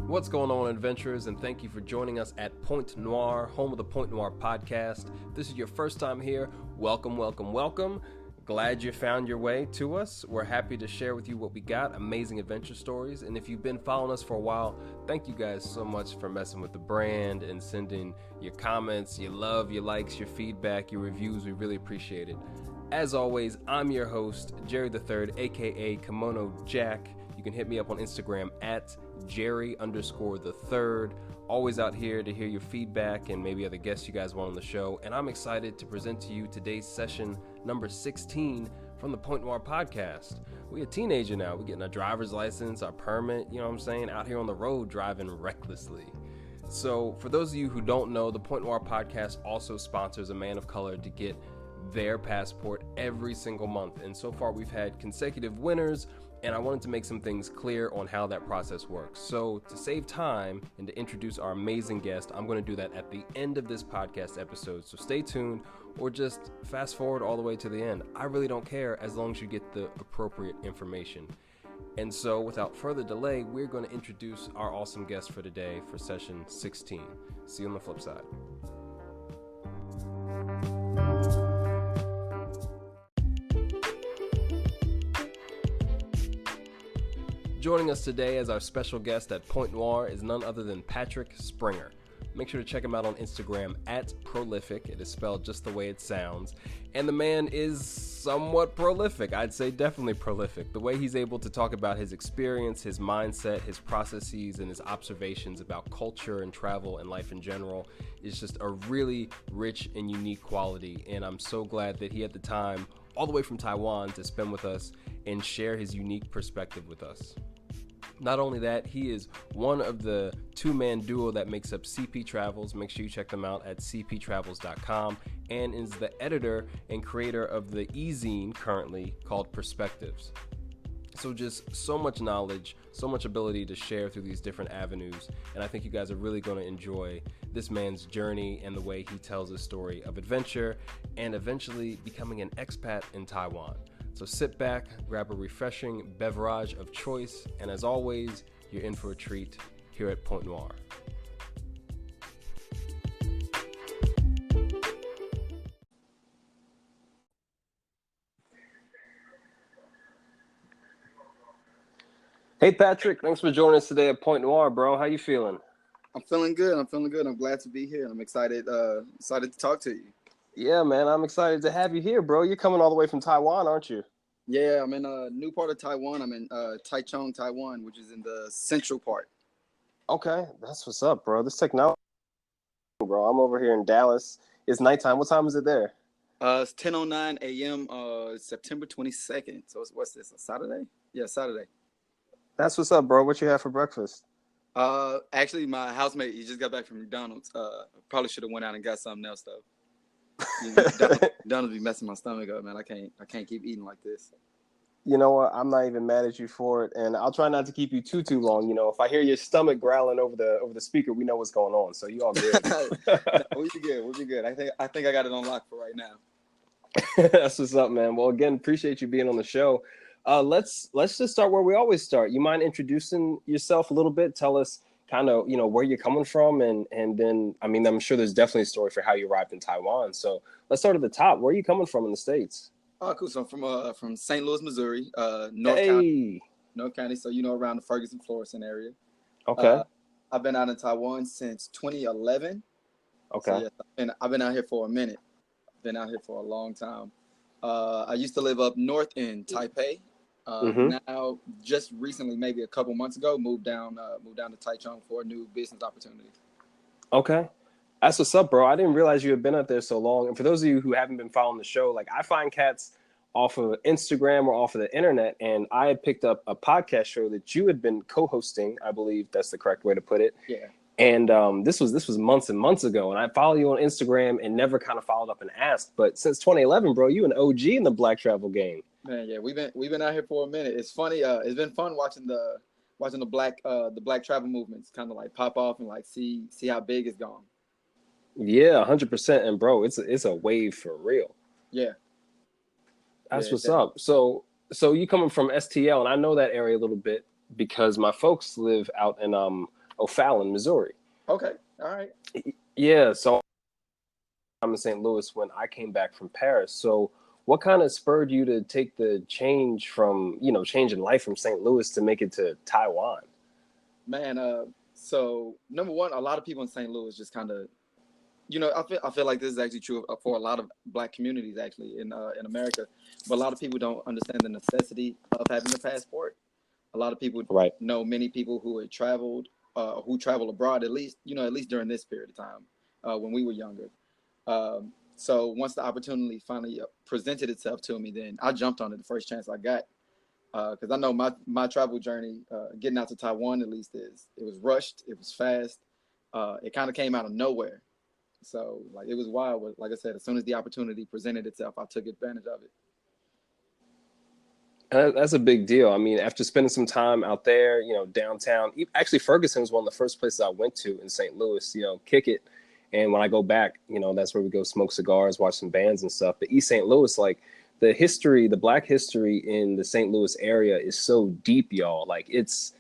What's going on, adventurers, and thank you for joining us at Point Noir, home of the Point Noir podcast. If this is your first time here, welcome, welcome, welcome. Glad you found your way to us. We're happy to share with you what we got, amazing adventure stories. And if you've been following us for a while, thank you guys so much for messing with the brand and sending your comments, your love, your likes, your feedback, your reviews. We really appreciate it. As always, I'm your host, Jerry III, aka Kimono Jack. You can hit me up on Instagram at Jerry_the3rd. Always out here to hear your feedback and maybe other guests you guys want on the show. And I'm excited to present to you today's session number 16 from the Point Noir podcast. We're a teenager now. We're getting our driver's license, our permit, you know what I'm saying? Out here on the road driving recklessly. So for those of you who don't know, the Point Noir podcast also sponsors a man of color to get their passport every single month. And so far we've had consecutive winners, and I wanted to make some things clear on how that process works. So to save time and to introduce our amazing guest, I'm going to do that at the end of this podcast episode. So stay tuned or just fast forward all the way to the end. I really don't care as long as you get the appropriate information. And so without further delay, we're going to introduce our awesome guest for today for session 16. See you on the flip side. Joining us today as our special guest at Point Noir is none other than Patrick Springer. Make sure to check him out on Instagram at Prolific. It is spelled just the way it sounds. And the man is somewhat prolific. I'd say definitely prolific. The way he's able to talk about his experience, his mindset, his processes, and his observations about culture and travel and life in general is just a really rich and unique quality. And I'm so glad that he had the time all the way from Taiwan to spend with us and share his unique perspective with us. Not only that, he is one of the two-man duo that makes up CP Travels. Make sure you check them out at cptravels.com, and is the editor and creator of the ezine currently called Perspectives. So just so much knowledge, so much ability to share through these different avenues, and I think you guys are really going to enjoy this man's journey and the way he tells his story of adventure and eventually becoming an expat in Taiwan. So sit back, grab a refreshing beverage of choice, and as always, you're in for a treat here at Point Noir. Hey Patrick, thanks for joining us today at Point Noir, bro. How you feeling? I'm feeling good. I'm glad to be here. I'm excited to talk to you. Yeah, man, I'm excited to have you here, bro. You're coming all the way from Taiwan, aren't you? Yeah, I'm in a new part of Taiwan. I'm in Taichung, Taiwan, which is in the central part. Okay, that's what's up, bro. This technology, bro. I'm over here in Dallas. It's nighttime. What time is it there? It's 10:09 a.m. September 22nd. So what's this? A Saturday? Yeah, Saturday. That's what's up, bro. What you have for breakfast? Actually, my housemate, he just got back from McDonald's. Probably should have went out and got something else though. You know, McDonald's be messing my stomach up, man. I can't keep eating like this. You know what? I'm not even mad at you for it, and I'll try not to keep you too long. You know, if I hear your stomach growling over the speaker, we know what's going on. So you all good. We'll be good. I think I got it on lock for right now. That's what's up, man. Well, again, appreciate you being on the show. Let's just start where we always start. You mind introducing yourself a little bit? Tell us kind of, you know, where you're coming from, and then, I mean, I'm sure there's definitely a story for how you arrived in Taiwan. So let's start at the top. Where are you coming from in the States? Oh, cool. So I'm from St. Louis, Missouri, North County. So, you know, around the Ferguson, Florissant area. Okay. I've been out in Taiwan since 2011. Okay. So, yeah, I've been out here for a minute. I've been out here for a long time. I used to live up north in Taipei. Now, just recently, maybe a couple months ago, moved down to Taichung for a new business opportunity. Okay. That's what's up, bro. I didn't realize you had been out there so long. And for those of you who haven't been following the show, like, I find cats off of Instagram or off of the internet, and I had picked up a podcast show that you had been co-hosting. I believe that's the correct way to put it. Yeah. And this was months and months ago, and I follow you on Instagram and never kind of followed up and asked. But since 2011, bro, you an OG in the black travel game. Man, yeah, we've been out here for a minute. It's funny. It's been fun watching the black travel movements kind of like pop off and like see how big it's gone. Yeah, 100%. And bro, it's a wave for real. Yeah. That's what's up. So you coming from STL, and I know that area a little bit because my folks live out in O'Fallon, Missouri. Okay, all right. Yeah, so I'm in St. Louis when I came back from Paris. So what kind of spurred you to take the change from, changing life from St. Louis to make it to Taiwan? Man, so number one, a lot of people in St. Louis just kind of, I feel like this is actually true for a lot of Black communities actually in America, but a lot of people don't understand the necessity of having a passport. A lot of people Right. know many people who had traveled, who travel abroad at least during this period of time when we were younger. So once the opportunity finally presented itself to me, then I jumped on it the first chance I got. Because I know my travel journey, getting out to Taiwan at least, it was rushed, it was fast, it kind of came out of nowhere. So like it was wild. Like I said, as soon as the opportunity presented itself, I took advantage of it. That's a big deal. I mean, after spending some time out there, downtown, actually Ferguson was one of the first places I went to in St. Louis, kick it. And when I go back, that's where we go smoke cigars, watch some bands and stuff. But East St. Louis, like the Black history in the St. Louis area is so deep, y'all. Like it's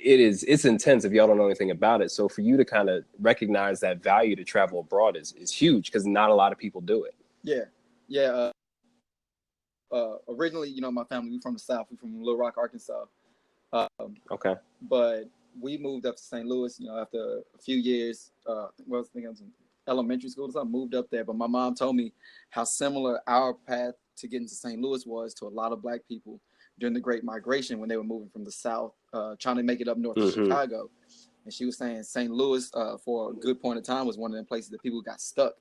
intense if y'all don't know anything about it. So for you to kind of recognize that value to travel abroad is huge because not a lot of people do it. Yeah. Yeah. Originally, my family, we from the South. We from Little Rock, Arkansas. Okay. But we moved up to St. Louis, after a few years. I was in elementary school or something, moved up there. But my mom told me how similar our path to getting to St. Louis was to a lot of Black people during the Great Migration when they were moving from the South, trying to make it up north to Chicago. And she was saying St. Louis, for a good point of time, was one of the places that people got stuck.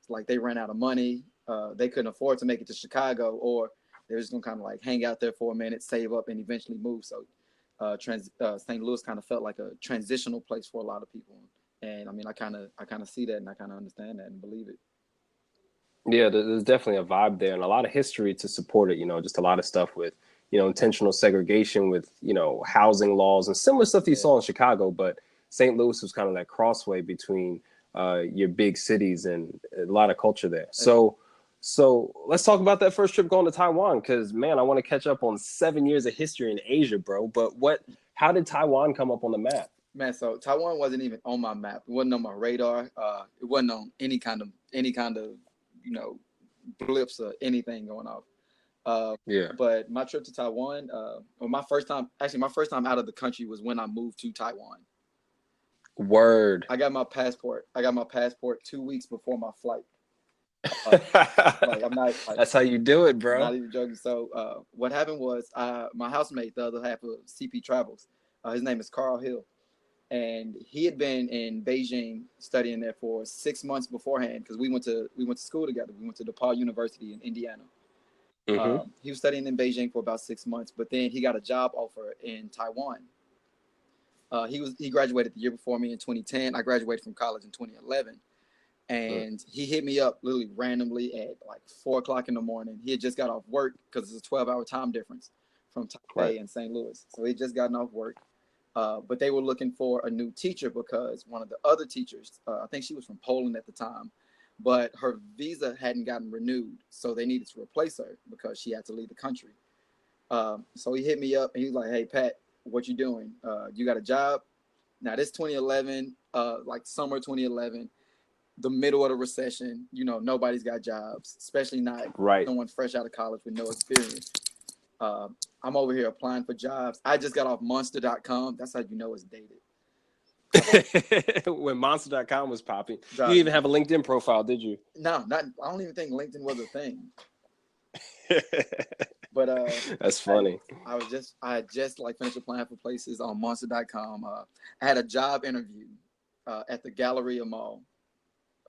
It's like they ran out of money. They couldn't afford to make it to Chicago, or they were just gonna kind of like hang out there for a minute, save up, and eventually move. So St. Louis kind of felt like a transitional place for a lot of people. And I mean, I kind of see that, and I kind of understand that and believe it. Yeah, there's definitely a vibe there and a lot of history to support it. Just a lot of stuff with, intentional segregation with, housing laws and similar stuff that you saw in Chicago. But St. Louis was kind of that crossway between your big cities and a lot of culture there. So let's talk about that first trip going to Taiwan, because, man, I want to catch up on 7 years of history in Asia, bro. But how did Taiwan come up on the map? Man, so Taiwan wasn't even on my map. It wasn't on my radar. It wasn't on any kind of blips or anything going off. But my trip to Taiwan, or my first time out of the country was when I moved to Taiwan. Word. I got my passport 2 weeks before my flight. I'm not. That's how you do it, bro. I'm not even joking. So what happened was, my housemate, the other half of CP Travels, his name is Carl Hill, and he had been in Beijing studying there for 6 months beforehand because we went to school together. We went to DePaul University in Indiana. He was studying in Beijing for about 6 months, but then he got a job offer in Taiwan. He graduated the year before me in 2010. I graduated from college in 2011. And he hit me up literally randomly at like 4:00 in the morning. He had just got off work because it's a 12-hour time difference from Taipei and St. Louis. So he had just gotten off work. But they were looking for a new teacher because one of the other teachers, I think she was from Poland at the time, but her visa hadn't gotten renewed. So they needed to replace her because she had to leave the country. So he hit me up and he was like, "Hey, Pat, what you doing? You got a job?" Now, this 2011, like summer 2011. The middle of the recession, nobody's got jobs, especially not someone fresh out of college with no experience. I'm over here applying for jobs. I just got off Monster.com. That's how you know it's dated. When Monster.com was popping, you didn't even have a LinkedIn profile, did you? No, not. I don't even think LinkedIn was a thing. But that's funny. I had just like finished applying for places on Monster.com. I had a job interview at the Galleria Mall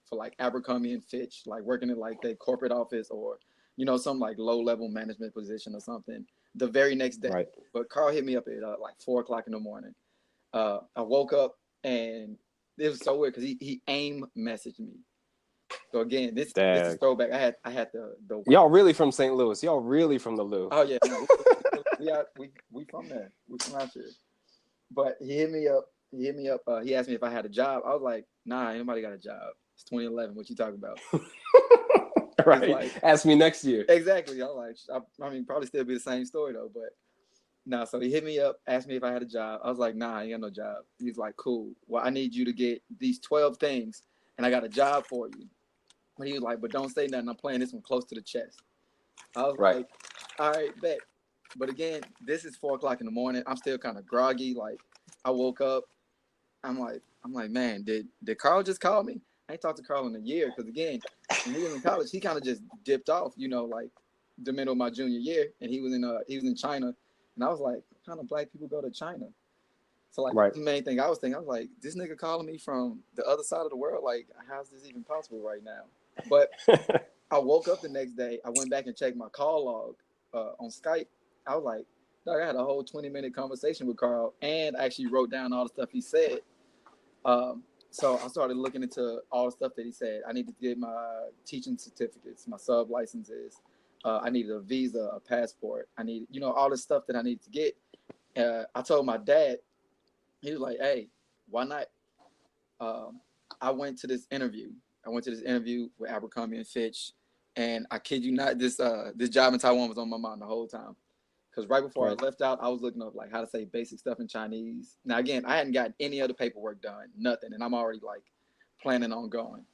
for like Abercrombie and Fitch, like working in like the corporate office or, some like low level management position or something the very next day. But Carl hit me up at like 4:00 in the morning. I woke up and it was so weird because he AIM messaged me. So again, this is throwback. I had the y'all really from St. Louis. Y'all really from the Lou. Oh yeah. No, we from there. We from out here. But he hit me up. He asked me if I had a job. I was like, nah, ain't nobody got a job. It's 2011. What you talking about? Right. Like, ask me next year. Exactly. I'm like, I mean, probably still be the same story though. But Nah, so he hit me up, asked me if I had a job. I was like, nah, I ain't got no job. He's like, cool. Well, I need you to get these 12 things, and I got a job for you. But he was like, but don't say nothing. I'm playing this one close to the chest. I was Right. like, all right, bet. But again, this is 4 o'clock in the morning. I'm still kind of groggy. Like, I woke up. I'm like, man, did Carl just call me? I ain't talked to Carl in a year because again, when we was in college, he kind of just dipped off, like the middle of my junior year, and he was in China, and I was like, how kind of black people go to China? So like Right. the main thing I was thinking, I was like, this nigga calling me from the other side of the world, like how's this even possible right now? But I woke up the next day, I went back and checked my call log on Skype. I was like, dog, I had a whole 20-minute conversation with Carl, and I actually wrote down all the stuff he said. So I started looking into all the stuff that he said. I needed to get my teaching certificates, my sub licenses. I needed a visa, a passport. I needed, all this stuff that I needed to get. I told my dad, he was like, hey, why not? I went to this interview. With Abercrombie and Fitch, and I kid you not, this job in Taiwan was on my mind the whole time. Because right before I left out, I was looking up like how to say basic stuff in Chinese. Now again, I hadn't gotten any other paperwork done, nothing, and I'm already like planning on going.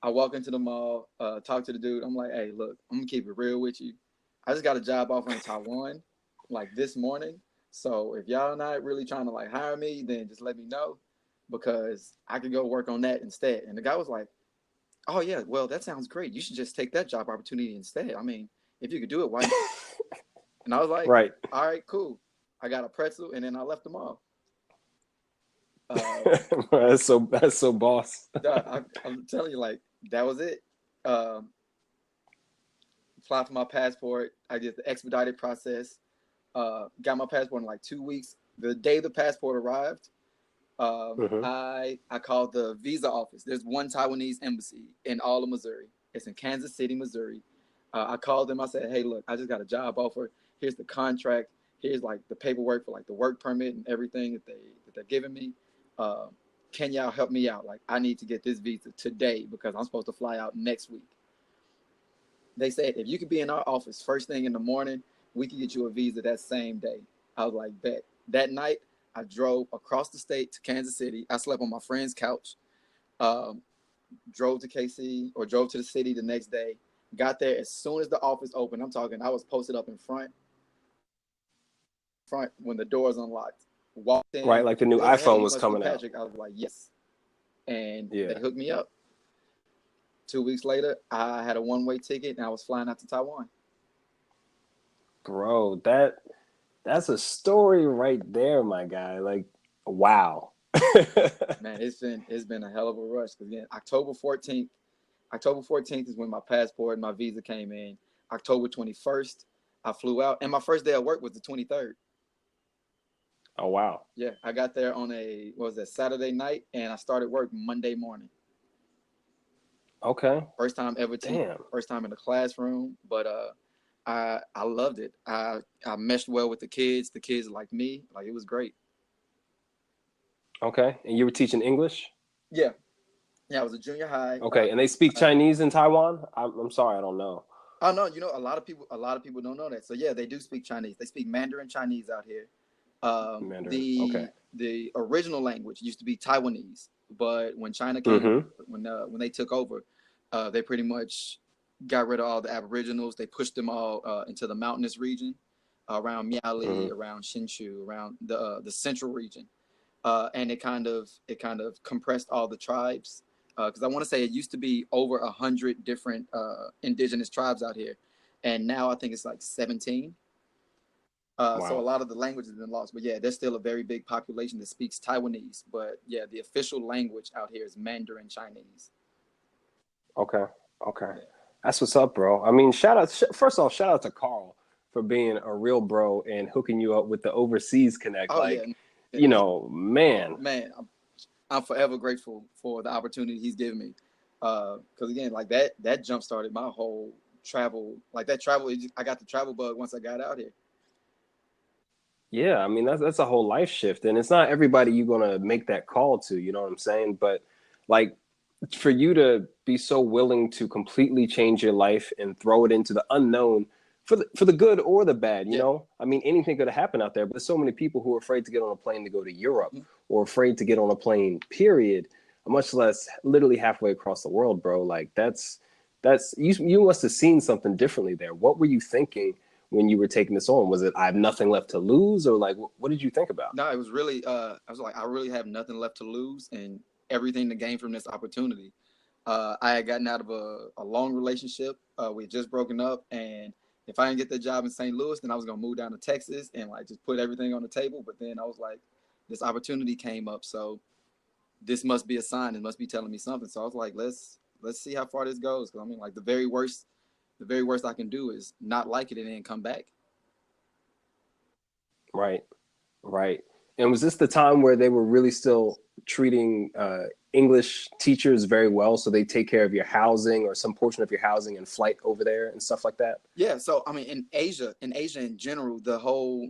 I walk into the mall, talk to the dude. I'm like, hey, look, I'm gonna keep it real with you. I just got a job offer in Taiwan, like this morning. So if y'all not really trying to like hire me, then just let me know, because I could go work on that instead. And the guy was like, oh yeah, well that sounds great. You should just take that job opportunity instead. I mean, if you could do it, why not? And I was like, right. all right, cool. I got a pretzel, and then I left the mall. That's so boss. I'm telling you, like, that was it. Applied for my passport. I did the expedited process. Got my passport in like 2 weeks. The day the passport arrived, I called the visa office. There's one Taiwanese embassy in all of Missouri. It's in Kansas City, Missouri. I called them. I said, hey, look, I just got a job offer. Here's the contract. Here's like the paperwork for like the work permit and everything that they're giving me. Can y'all help me out? Like, I need to get this visa today because I'm supposed to fly out next week. They said, if you could be in our office first thing in the morning, we could get you a visa that same day. I was like, bet. That night, I drove across the state to Kansas City. I slept on my friend's couch, drove to the city the next day, got there as soon as the office opened. I'm talking, I was posted up in front when the doors unlocked. Walked in. Right, like the new Like, iPhone hey, was coming out. Patrick. I was like, yes. And Yeah. they hooked me up. 2 weeks later, I had a one-way ticket, and I was flying out to Taiwan. Bro, that's a story right there, my guy. Like, wow. Man, it's been a hell of a rush. Because again, October 14th is when my passport and my visa came in. October 21st, I flew out, and my first day of work was the 23rd. Oh wow. Yeah, I got there on Saturday night, and I started work Monday morning. Okay. First time ever teaching. First time in the classroom, but I loved it. I meshed well with the kids. The kids liked me. Like, it was great. Okay, and you were teaching English? Yeah, I was a junior high. Okay, and they speak Chinese in Taiwan? I'm sorry, I don't know. Oh no, a lot of people don't know that. So yeah, they do speak Chinese. They speak Mandarin Chinese out here. Mandarin. The original language used to be Taiwanese, but when China came, when they took over, they pretty much got rid of all the Aboriginals. They pushed them all into the mountainous region, around Miali, around Hsinchu, around the central region, and it kind of compressed all the tribes. Because I want to say it used to be over 100 different indigenous tribes out here, and now I think it's like 17. Wow. So a lot of the language has been lost, but yeah, there's still a very big population that speaks Taiwanese. But yeah, the official language out here is Mandarin Chinese. Okay. Yeah. That's what's up, bro. I mean, first off, shout out to Carl for being a real bro and hooking you up with the overseas connect. Oh, like, yeah. Man, I'm forever grateful for the opportunity he's given me. Because again, like that jump started my whole travel. Like that travel, I got the travel bug once I got out here. Yeah, I mean that's a whole life shift, and it's not everybody you're gonna make that call to. You know what I'm saying? But like, for you to be so willing to completely change your life and throw it into the unknown for the good or the bad, you Yeah. know? I mean, anything could have happened out there, but there's so many people who are afraid to get on a plane to go to Europe Mhm. or afraid to get on a plane, period, much less literally halfway across the world, bro. Like that's you must have seen something differently there. What were you thinking when you were taking this on? Was it I have nothing left to lose, or like what did you think about? No, it was really I was like, I really have nothing left to lose and everything to gain from this opportunity. I had gotten out of a long relationship. We had just broken up, and if I didn't get the job in St. Louis, then I was gonna move down to Texas and like just put everything on the table. But then I was like, this opportunity came up, so this must be a sign. It must be telling me something. So I was like, let's see how far this goes. Because I mean, like the very worst I can do is not like it and then come back. Right. Right. And was this the time where they were really still treating English teachers very well? So they take care of your housing or some portion of your housing and flight over there and stuff like that? Yeah. So I mean, in Asia in general, the whole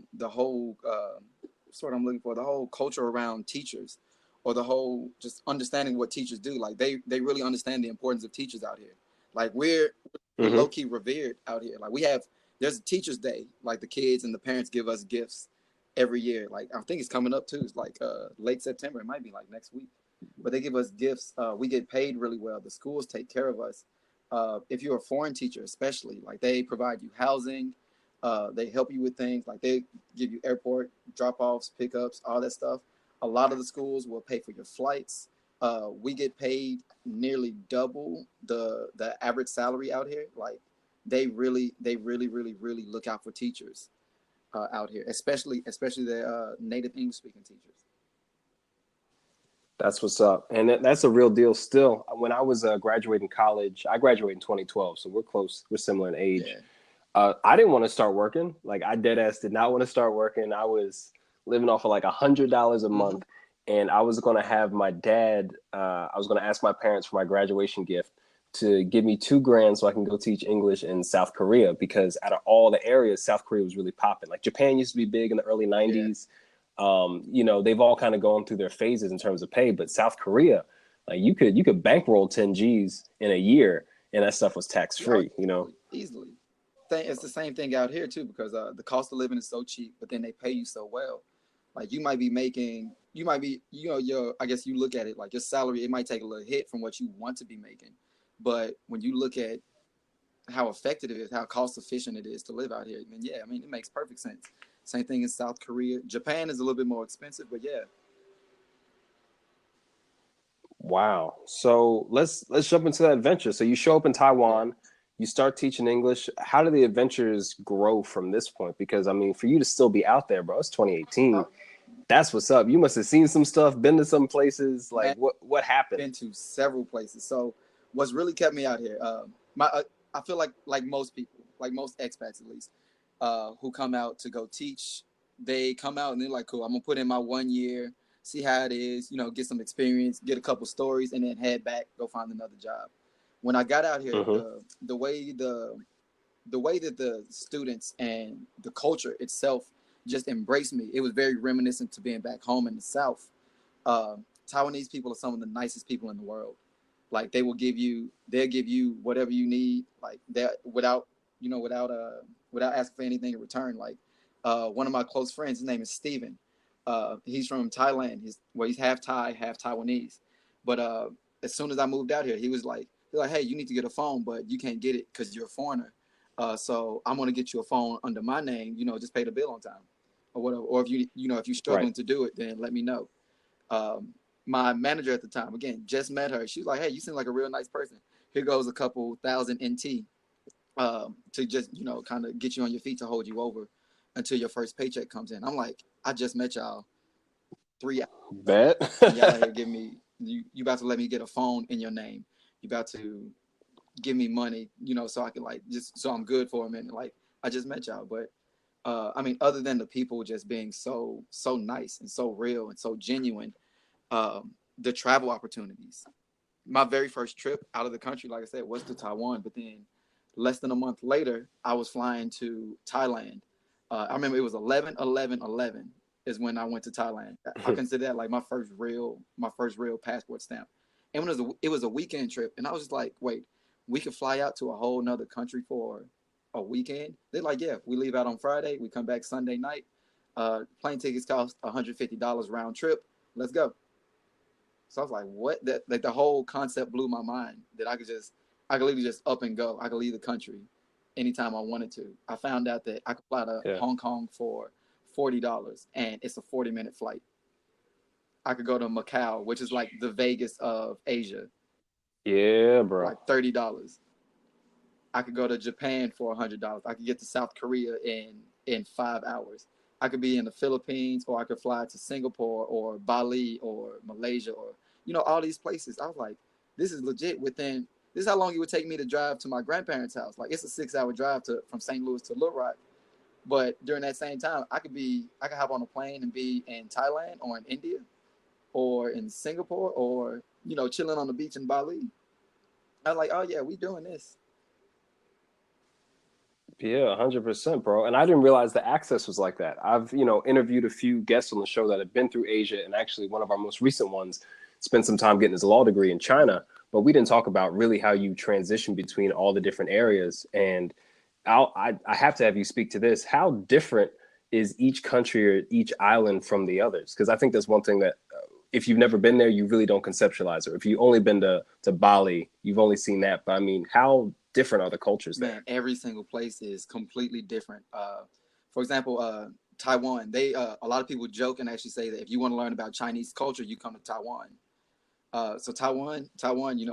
sort I'm looking for, the whole culture around teachers, or the whole just understanding what teachers do. Like they really understand the importance of teachers out here. Like we're low Mm-hmm. key revered out here. Like there's a Teachers Day. Like the kids and the parents give us gifts every year. Like I think it's coming up too. It's like late September. It might be like next week. But they give us gifts. We get paid really well. The schools take care of us. If you're a foreign teacher, especially, like they provide you housing, they help you with things like they give you airport drop offs, pickups, all that stuff. A lot of the schools will pay for your flights. We get paid nearly double the average salary out here. Like they really look out for teachers out here, especially the native English speaking teachers. That's what's up. And that's a real deal still. When I was graduating college, I graduated in 2012, so we're close. We're similar in age. Yeah, I didn't want to start working. Like I dead ass did not want to start working. I was living off of like $100 a mm-hmm. month, and I was going to have my dad. I was going to ask my parents for my graduation gift to give me 2 grand so I can go teach English in South Korea because out of all the areas, South Korea was really popping. Like Japan used to be big in the early Yeah. '90s. You know, they've all kind of gone through their phases in terms of pay, but South Korea, like you could bankroll 10 G's in a year, and that stuff was tax Yeah, free. You know. easily. It's the same thing out here too because the cost of living is so cheap, but then they pay you so well. Like you might be, your. I guess you look at it like your salary. It might take a little hit from what you want to be making, but when you look at how effective it is, how cost efficient it is to live out here, then yeah, I mean it makes perfect sense. Same thing in South Korea. Japan is a little bit more expensive, but yeah, Wow. So let's jump into that adventure. So you show up in yeah. Taiwan, you start teaching English. How do the adventures grow from this point? Because I mean, for you to still be out there, bro, it's 2018. Oh, That's what's up. You must have seen some stuff, been to some places. Like man, what happened? been to several places. So what's really kept me out here, my I feel like most people, like most expats at least, who come out to go teach, they come out and they're like, cool, I'm gonna put in my 1 year, see how it is, get some experience, get a couple stories, and then head back, go find another job. When I got out here, Mm-hmm. the way that the students and the culture itself just embraced me, it was very reminiscent to being back home in the South. Taiwanese people are some of the nicest people in the world. Like they'll give you whatever you need, like that without, without asking for anything in return. Like one of my close friends, his name is Steven. He's from Thailand. He's half Thai, half Taiwanese. But as soon as I moved out here, he's like, hey, you need to get a phone, but you can't get it because you're a foreigner. So I'm gonna get you a phone under my name. Just pay the bill on time, or whatever. Or if you're Right. struggling to do it, then let me know. Um, my manager at the time, again, just met her. She was like, hey, you seem like a real nice person. Here goes a couple thousand NT to just, kind of get you on your feet to hold you over until your first paycheck comes in. I'm like, I just met y'all 3 hours ago, Bet. and y'all out here giving me, you about to let me get a phone in your name. You about to give me money, so I can like, just so I'm good for a minute. Like, I just met y'all. But I mean, other than the people just being so nice and so real and so genuine, the travel opportunities. My very first trip out of the country, like I said, was to Taiwan. But then less than a month later, I was flying to Thailand. I remember it was 11/11/11 is when I went to Thailand. I consider that like my first real passport stamp. And it was a weekend trip, and I was just like, wait, we could fly out to a whole nother country for a weekend. They're like, yeah, we leave out on Friday, we come back Sunday night. Plane tickets cost $150 round trip. Let's go. So I was like, what? That like the whole concept blew my mind that I could literally just up and go. I could leave the country anytime I wanted to. I found out that I could fly to Yeah. Hong Kong for $40 and it's a 40-minute flight. I could go to Macau, which is like the Vegas of Asia, Yeah, for bro. like $30. I could go to Japan for $100. I could get to South Korea in 5 hours. I could be in the Philippines, or I could fly to Singapore or Bali or Malaysia, or all these places. I was like, this is legit within. This is how long it would take me to drive to my grandparents' house. Like it's a 6-hour drive from St. Louis to Little Rock. But during that same time, I could hop on a plane and be in Thailand or in India or in Singapore or chilling on the beach in Bali. I was like, oh yeah, we doing this. Yeah, 100%, bro. And I didn't realize the access was like that. I've, interviewed a few guests on the show that have been through Asia, and actually one of our most recent ones spent some time getting his law degree in China. But we didn't talk about really how you transition between all the different areas. And I have to have you speak to this. How different is each country or each island from the others? Because I think that's one thing that if you've never been there, you really don't conceptualize it. Or if you've only been to Bali, you've only seen that. But I mean, how different are the cultures there? Man, every single place is completely different. For example, Taiwan. They a lot of people joke and actually say that if you want to learn about Chinese culture, you come to Taiwan. So Taiwan,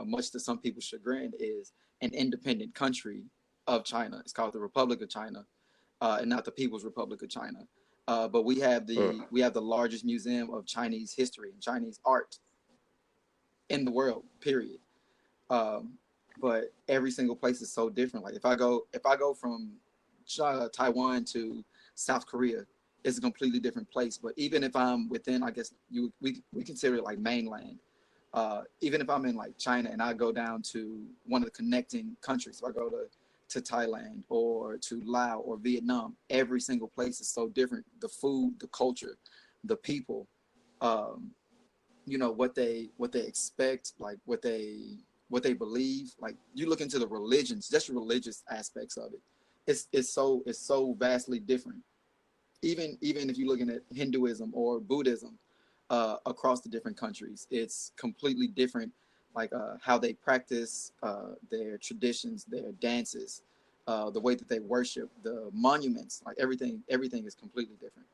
much to some people's chagrin, is an independent country of China. It's called the Republic of China, and not the People's Republic of China. But we have the largest museum of Chinese history and Chinese art in the world. Period. Um, but every single place is so different. Like if I go from Taiwan to South Korea, it's a completely different place. But even if I'm within, I guess we consider it like mainland. Even if I'm in like China and I go down to one of the connecting countries, so I go to Thailand or to Laos or Vietnam, every single place is so different. The food, the culture, the people, um, what they expect, like what they believe. Like you look into the religions, just the religious aspects of it. It's so vastly different. Even if you're looking at Hinduism or Buddhism, across the different countries, it's completely different. Like how they practice their traditions, their dances, the way that they worship, the monuments, like everything is completely different.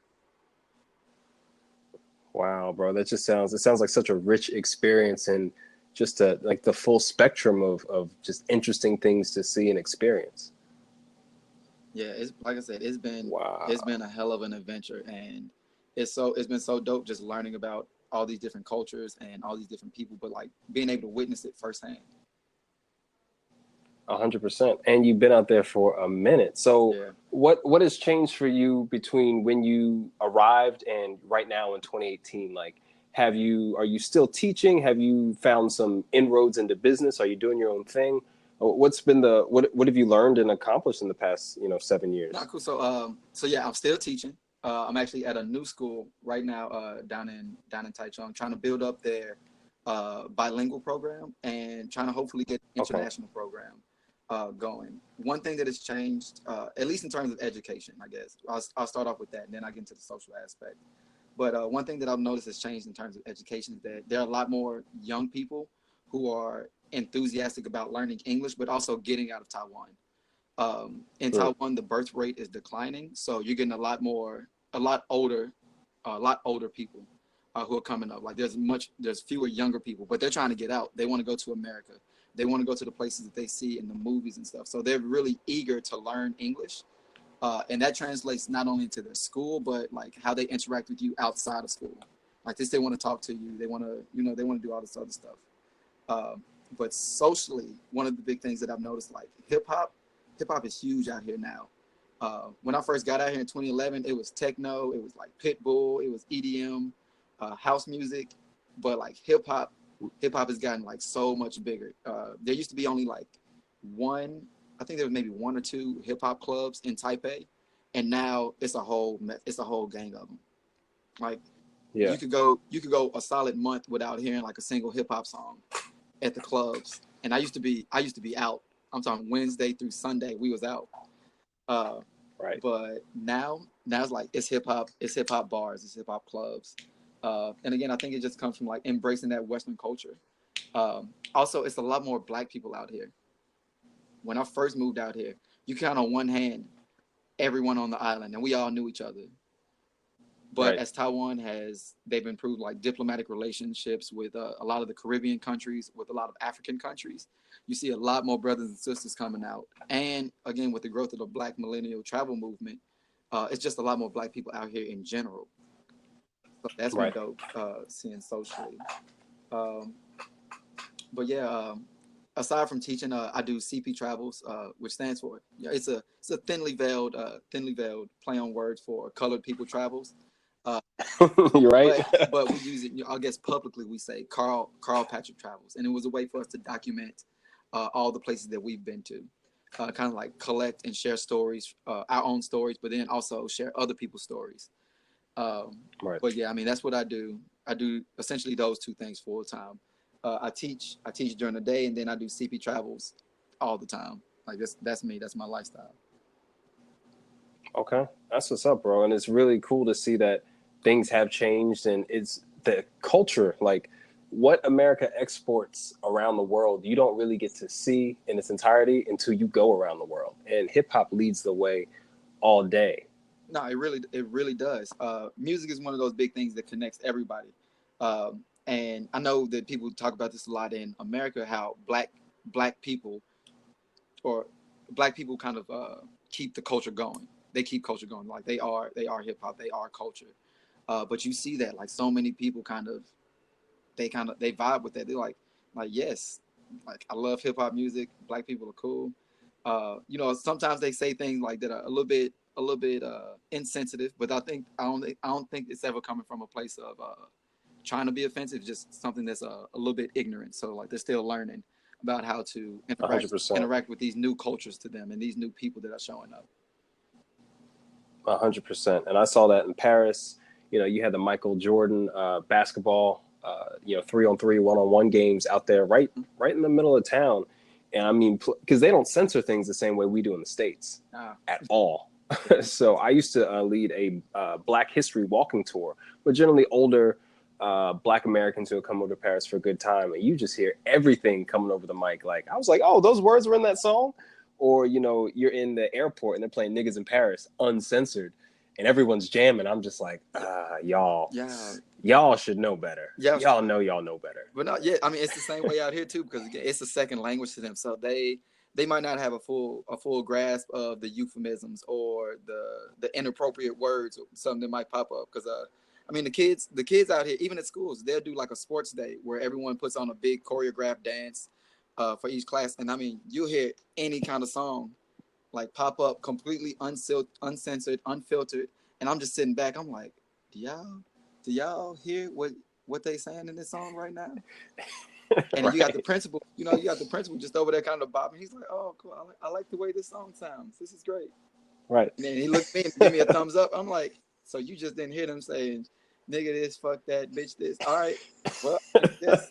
Wow, bro, it sounds like such a rich experience and just like the full spectrum of just interesting things to see and experience. Yeah, it's like I said, it's Wow. been a hell of an adventure, and it's been so dope just learning about all these different cultures and all these different people, but like being able to witness it firsthand. 100%. And you've been out there for a minute. So Yeah. what has changed for you between when you arrived and right now in 2018? Like, are you still teaching? Have you found some inroads into business? Are you doing your own thing? What's been what have you learned and accomplished in the past, 7 years? Not cool. So yeah, I'm still teaching. I'm actually at a new school right now, down in Taichung, trying to build up their bilingual program and trying to hopefully get an Okay. international program going. One thing that has changed, at least in terms of education, I guess I'll start off with that, and then I get into the social aspect. But one thing that I've noticed has changed in terms of education is that there are a lot more young people who are enthusiastic about learning English, but also getting out of Taiwan. In Hmm. Taiwan, the birth rate is declining, so you're getting a lot older people who are coming up. Like there's fewer younger people, but they're trying to get out. They want to go to America. They want to go to the places that they see in the movies and stuff. So they're really eager to learn English, and that translates not only to their school, but like how they interact with you outside of school. Like they want to talk to you. They want to, they want to do all this other stuff. Um, but socially, one of the big things that I've noticed, like hip hop is huge out here now. When I first got out here in 2011, it was techno, it was like Pitbull, it was EDM, house music, but like hip hop has gotten like so much bigger. There used to be only like one, I think there was maybe one or two hip hop clubs in Taipei, and now it's a whole gang of them. Like Yeah. you could go a solid month without hearing like a single hip hop song at the clubs. And I used to be out. I'm talking Wednesday through Sunday, we was out. Uh, Right. but now it's like it's hip hop bars, it's hip hop clubs. And again, I think it just comes from like embracing that Western culture. Also, it's a lot more black people out here. When I first moved out here, you count on one hand everyone on the island, and we all knew each other. But Right. as Taiwan has, they've improved like diplomatic relationships with a lot of the Caribbean countries, with a lot of African countries. You see a lot more brothers and sisters coming out, and again with the growth of the Black millennial travel movement, it's just a lot more Black people out here in general. So that's been Right. dope seeing socially. Um, but yeah, aside from teaching, I do CP travels, which stands for, it's a thinly veiled play on words for colored people travels. Uh, You're right. but we use it. I guess publicly we say Carl Patrick travels, and it was a way for us to document all the places that we've been to, kind of like collect and share stories, our own stories, but then also share other people's stories. Right. But yeah, I mean that's what I do. I do essentially those two things full time. I teach during the day, and then I do CP travels all the time. Like that's me. That's my lifestyle. Okay, that's what's up, bro. And it's really cool to see that things have changed, and it's the culture, like what America exports around the world, you don't really get to see in its entirety until you go around the world. And hip hop leads the way all day. No, it really does. Music is one of those big things that connects everybody. And I know that people talk about this a lot in America, how black people or black people kind of keep the culture going. They keep culture going, like they are hip hop, they are culture. But you see that like so many people they vibe with that. They're like yes, like I love hip hop music. Black people are cool. Sometimes they say things like that are a little bit insensitive, but I don't think it's ever coming from a place of trying to be offensive. Just something that's a little bit ignorant. So like they're still learning about how to 100%. interact with these new cultures to them and these new people that are showing up. 100%. And I saw that in Paris. You know, you had the Michael Jordan basketball, 3-on-3, 1-on-1 games out there, right in the middle of town. And I mean, because they don't censor things the same way we do in the States at all. So I used to lead a Black History walking tour, but generally older Black Americans who would come over to Paris for a good time, and you just hear everything coming over the mic. Like I was like, oh, those words were in that song. Or you're in the airport and they're playing "Niggas in Paris" uncensored, and everyone's jamming. I'm just like, y'all, Yeah, y'all should know better. yeah, Y'all know better. but not yet. I mean, it's the same way out here too, because again, it's a second language to them. So they might not have a full grasp of the euphemisms or the inappropriate words or something that might pop up. Because I mean, the kids out here, even at schools, they'll do like a sports day where everyone puts on a big choreographed dance for each class, and I mean, you'll hear any kind of song like pop up completely uncensored, unfiltered, and I'm just sitting back. I'm like, do y'all hear what they saying in this song right now? And Right. you got the principal, you got the principal just over there kind of bobbing. He's like, oh, cool. I like the way this song sounds. This is great. Right. And then he looked at me and gave me a thumbs up. I'm like, so you just didn't hear them saying, nigga this, fuck that, bitch this. All right. Well,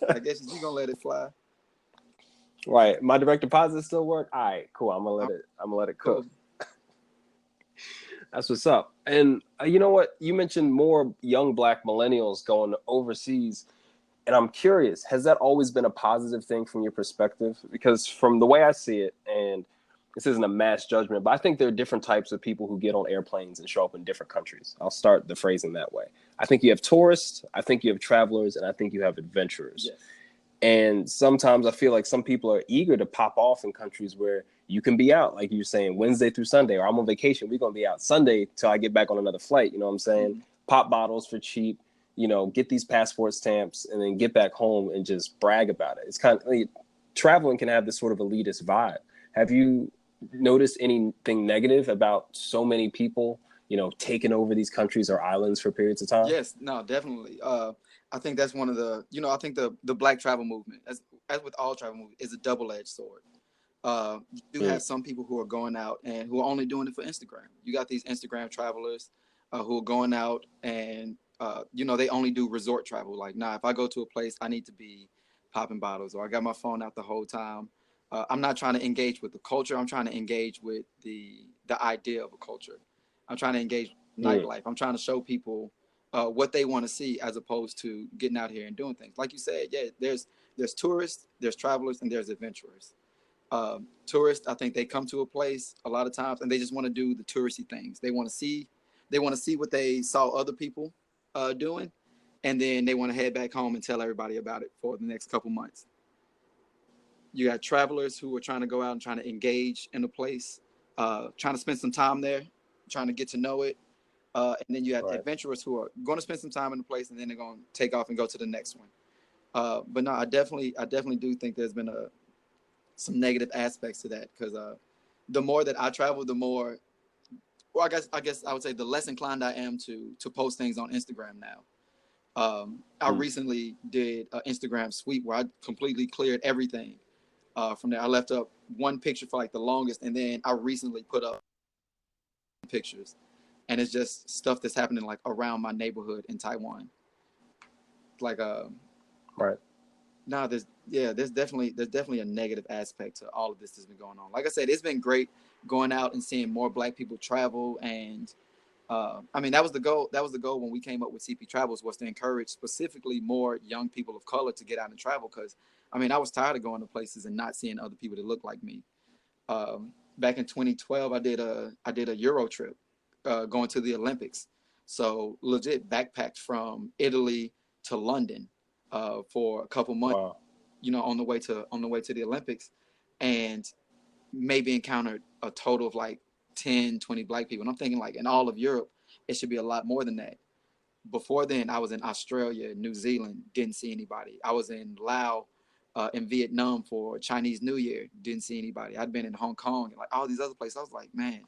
I guess you gonna let it fly. Right. My direct deposit still work. All right, cool. I'm gonna let it cook. Cool. That's what's up. And you know what? You mentioned more young Black millennials going overseas. And I'm curious, has that always been a positive thing from your perspective? Because from the way I see it, and this isn't a mass judgment, but I think there are different types of people who get on airplanes and show up in different countries. I'll start the phrasing that way. I think you have tourists, I think you have travelers, and I think you have adventurers. Yes. And sometimes I feel like some people are eager to pop off in countries where you can be out, like you're saying, Wednesday through Sunday, or I'm on vacation, we're going to be out Sunday till I get back on another flight. You know what I'm saying? Mm-hmm. Pop bottles for cheap, get these passport stamps and then get back home and just brag about it. It's kind of traveling can have this sort of elitist vibe. Have you noticed anything negative about so many people, taking over these countries or islands for periods of time? Yes, no, definitely. I think that's one of I think the Black travel movement, as with all travel movement, is a double-edged sword. You do have some people who are going out and who are only doing it for Instagram. You got these Instagram travelers who are going out and they only do resort travel. Like, nah, if I go to a place, I need to be popping bottles, or I got my phone out the whole time. I'm not trying to engage with the culture. I'm trying to engage with the idea of a culture. I'm trying to engage nightlife. I'm trying to show people what they want to see, as opposed to getting out here and doing things. Like you said, yeah, there's tourists, there's travelers, and there's adventurers. Tourists, I think they come to a place a lot of times and they just want to do the touristy things. They want to see what they saw other people doing, and then they want to head back home and tell everybody about it for the next couple months. You got travelers who are trying to go out and trying to engage in a place, trying to spend some time there, trying to get to know it. And then you have adventurers who are going to spend some time in the place, and then they're going to take off and go to the next one. But no, I definitely do think there's been some negative aspects to that, because the more that I travel, the more, well, I guess I would say the less inclined I am to post things on Instagram now. I recently did an Instagram sweep where I completely cleared everything from there. I left up one picture for like the longest, and then I recently put up pictures, and it's just stuff that's happening like around my neighborhood in Taiwan. Like Right. no, there's definitely a negative aspect to all of this that's been going on. Like I said, it's been great going out and seeing more Black people travel, and I mean, that was the goal. That was the goal when we came up with CP Travels, was to encourage specifically more young people of color to get out and travel. Because I mean, I was tired of going to places and not seeing other people that look like me. Back in 2012, I did a Euro trip, going to the Olympics. So legit backpacked from Italy to London for a couple months. Wow. You know, on the way to the Olympics, and maybe encountered a total of like 10, 20 Black people. And I'm thinking, like, in all of Europe, it should be a lot more than that. Before then, I was in Australia, New Zealand, didn't see anybody. I was in Laos, in Vietnam for Chinese New Year, didn't see anybody. I'd been in Hong Kong and like all these other places. I was like, man,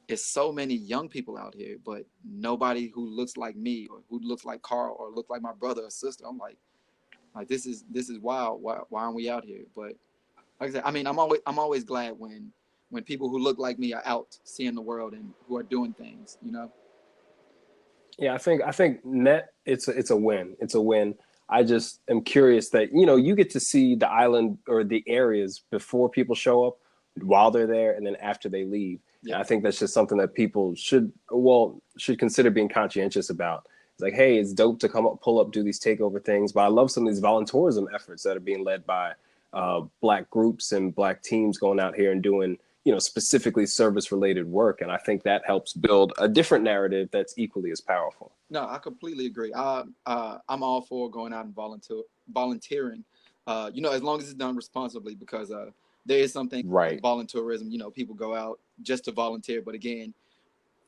it's so many young people out here, but nobody who looks like me, or who looks like Carl, or look like my brother or sister. I'm like this is wild. Why aren't we out here? But like I said, I mean, I'm always glad when people who look like me are out seeing the world and who are doing things, you know? Yeah, I think net it's a win. It's a win. I just am curious that, you know, you get to see the island or the areas before people show up, while they're there, and then after they leave. Yeah. And I think that's just something that people should consider being conscientious about. It's like, hey, it's dope to come up, pull up, do these takeover things, but I love some of these volunteerism efforts that are being led by Black groups and Black teams going out here and doing, you know, specifically service related work. And I think that helps build a different narrative that's equally as powerful. No, I completely agree. I'm all for going out and volunteering, you know, as long as it's done responsibly, because there is something like Right. volunteerism. You know, people go out just to volunteer, but again,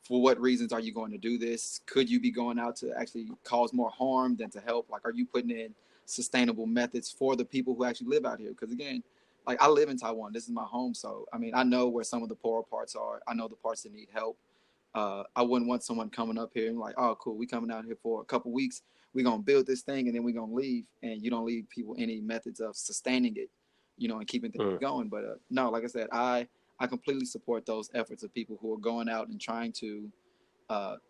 for what reasons are you going to do this? Could you be going out to actually cause more harm than to help? Like, are you putting in sustainable methods for the people who actually live out here? Because again, like, I live in Taiwan. This is my home. So, I mean, I know where some of the poorer parts are. I know the parts that need help. I wouldn't want someone coming up here and like, oh, cool, we coming out here for a couple weeks. We're going to build this thing and then we're going to leave. And you don't leave people any methods of sustaining it, you know, and keeping things going. But no, like I said, I completely support those efforts of people who are going out and trying to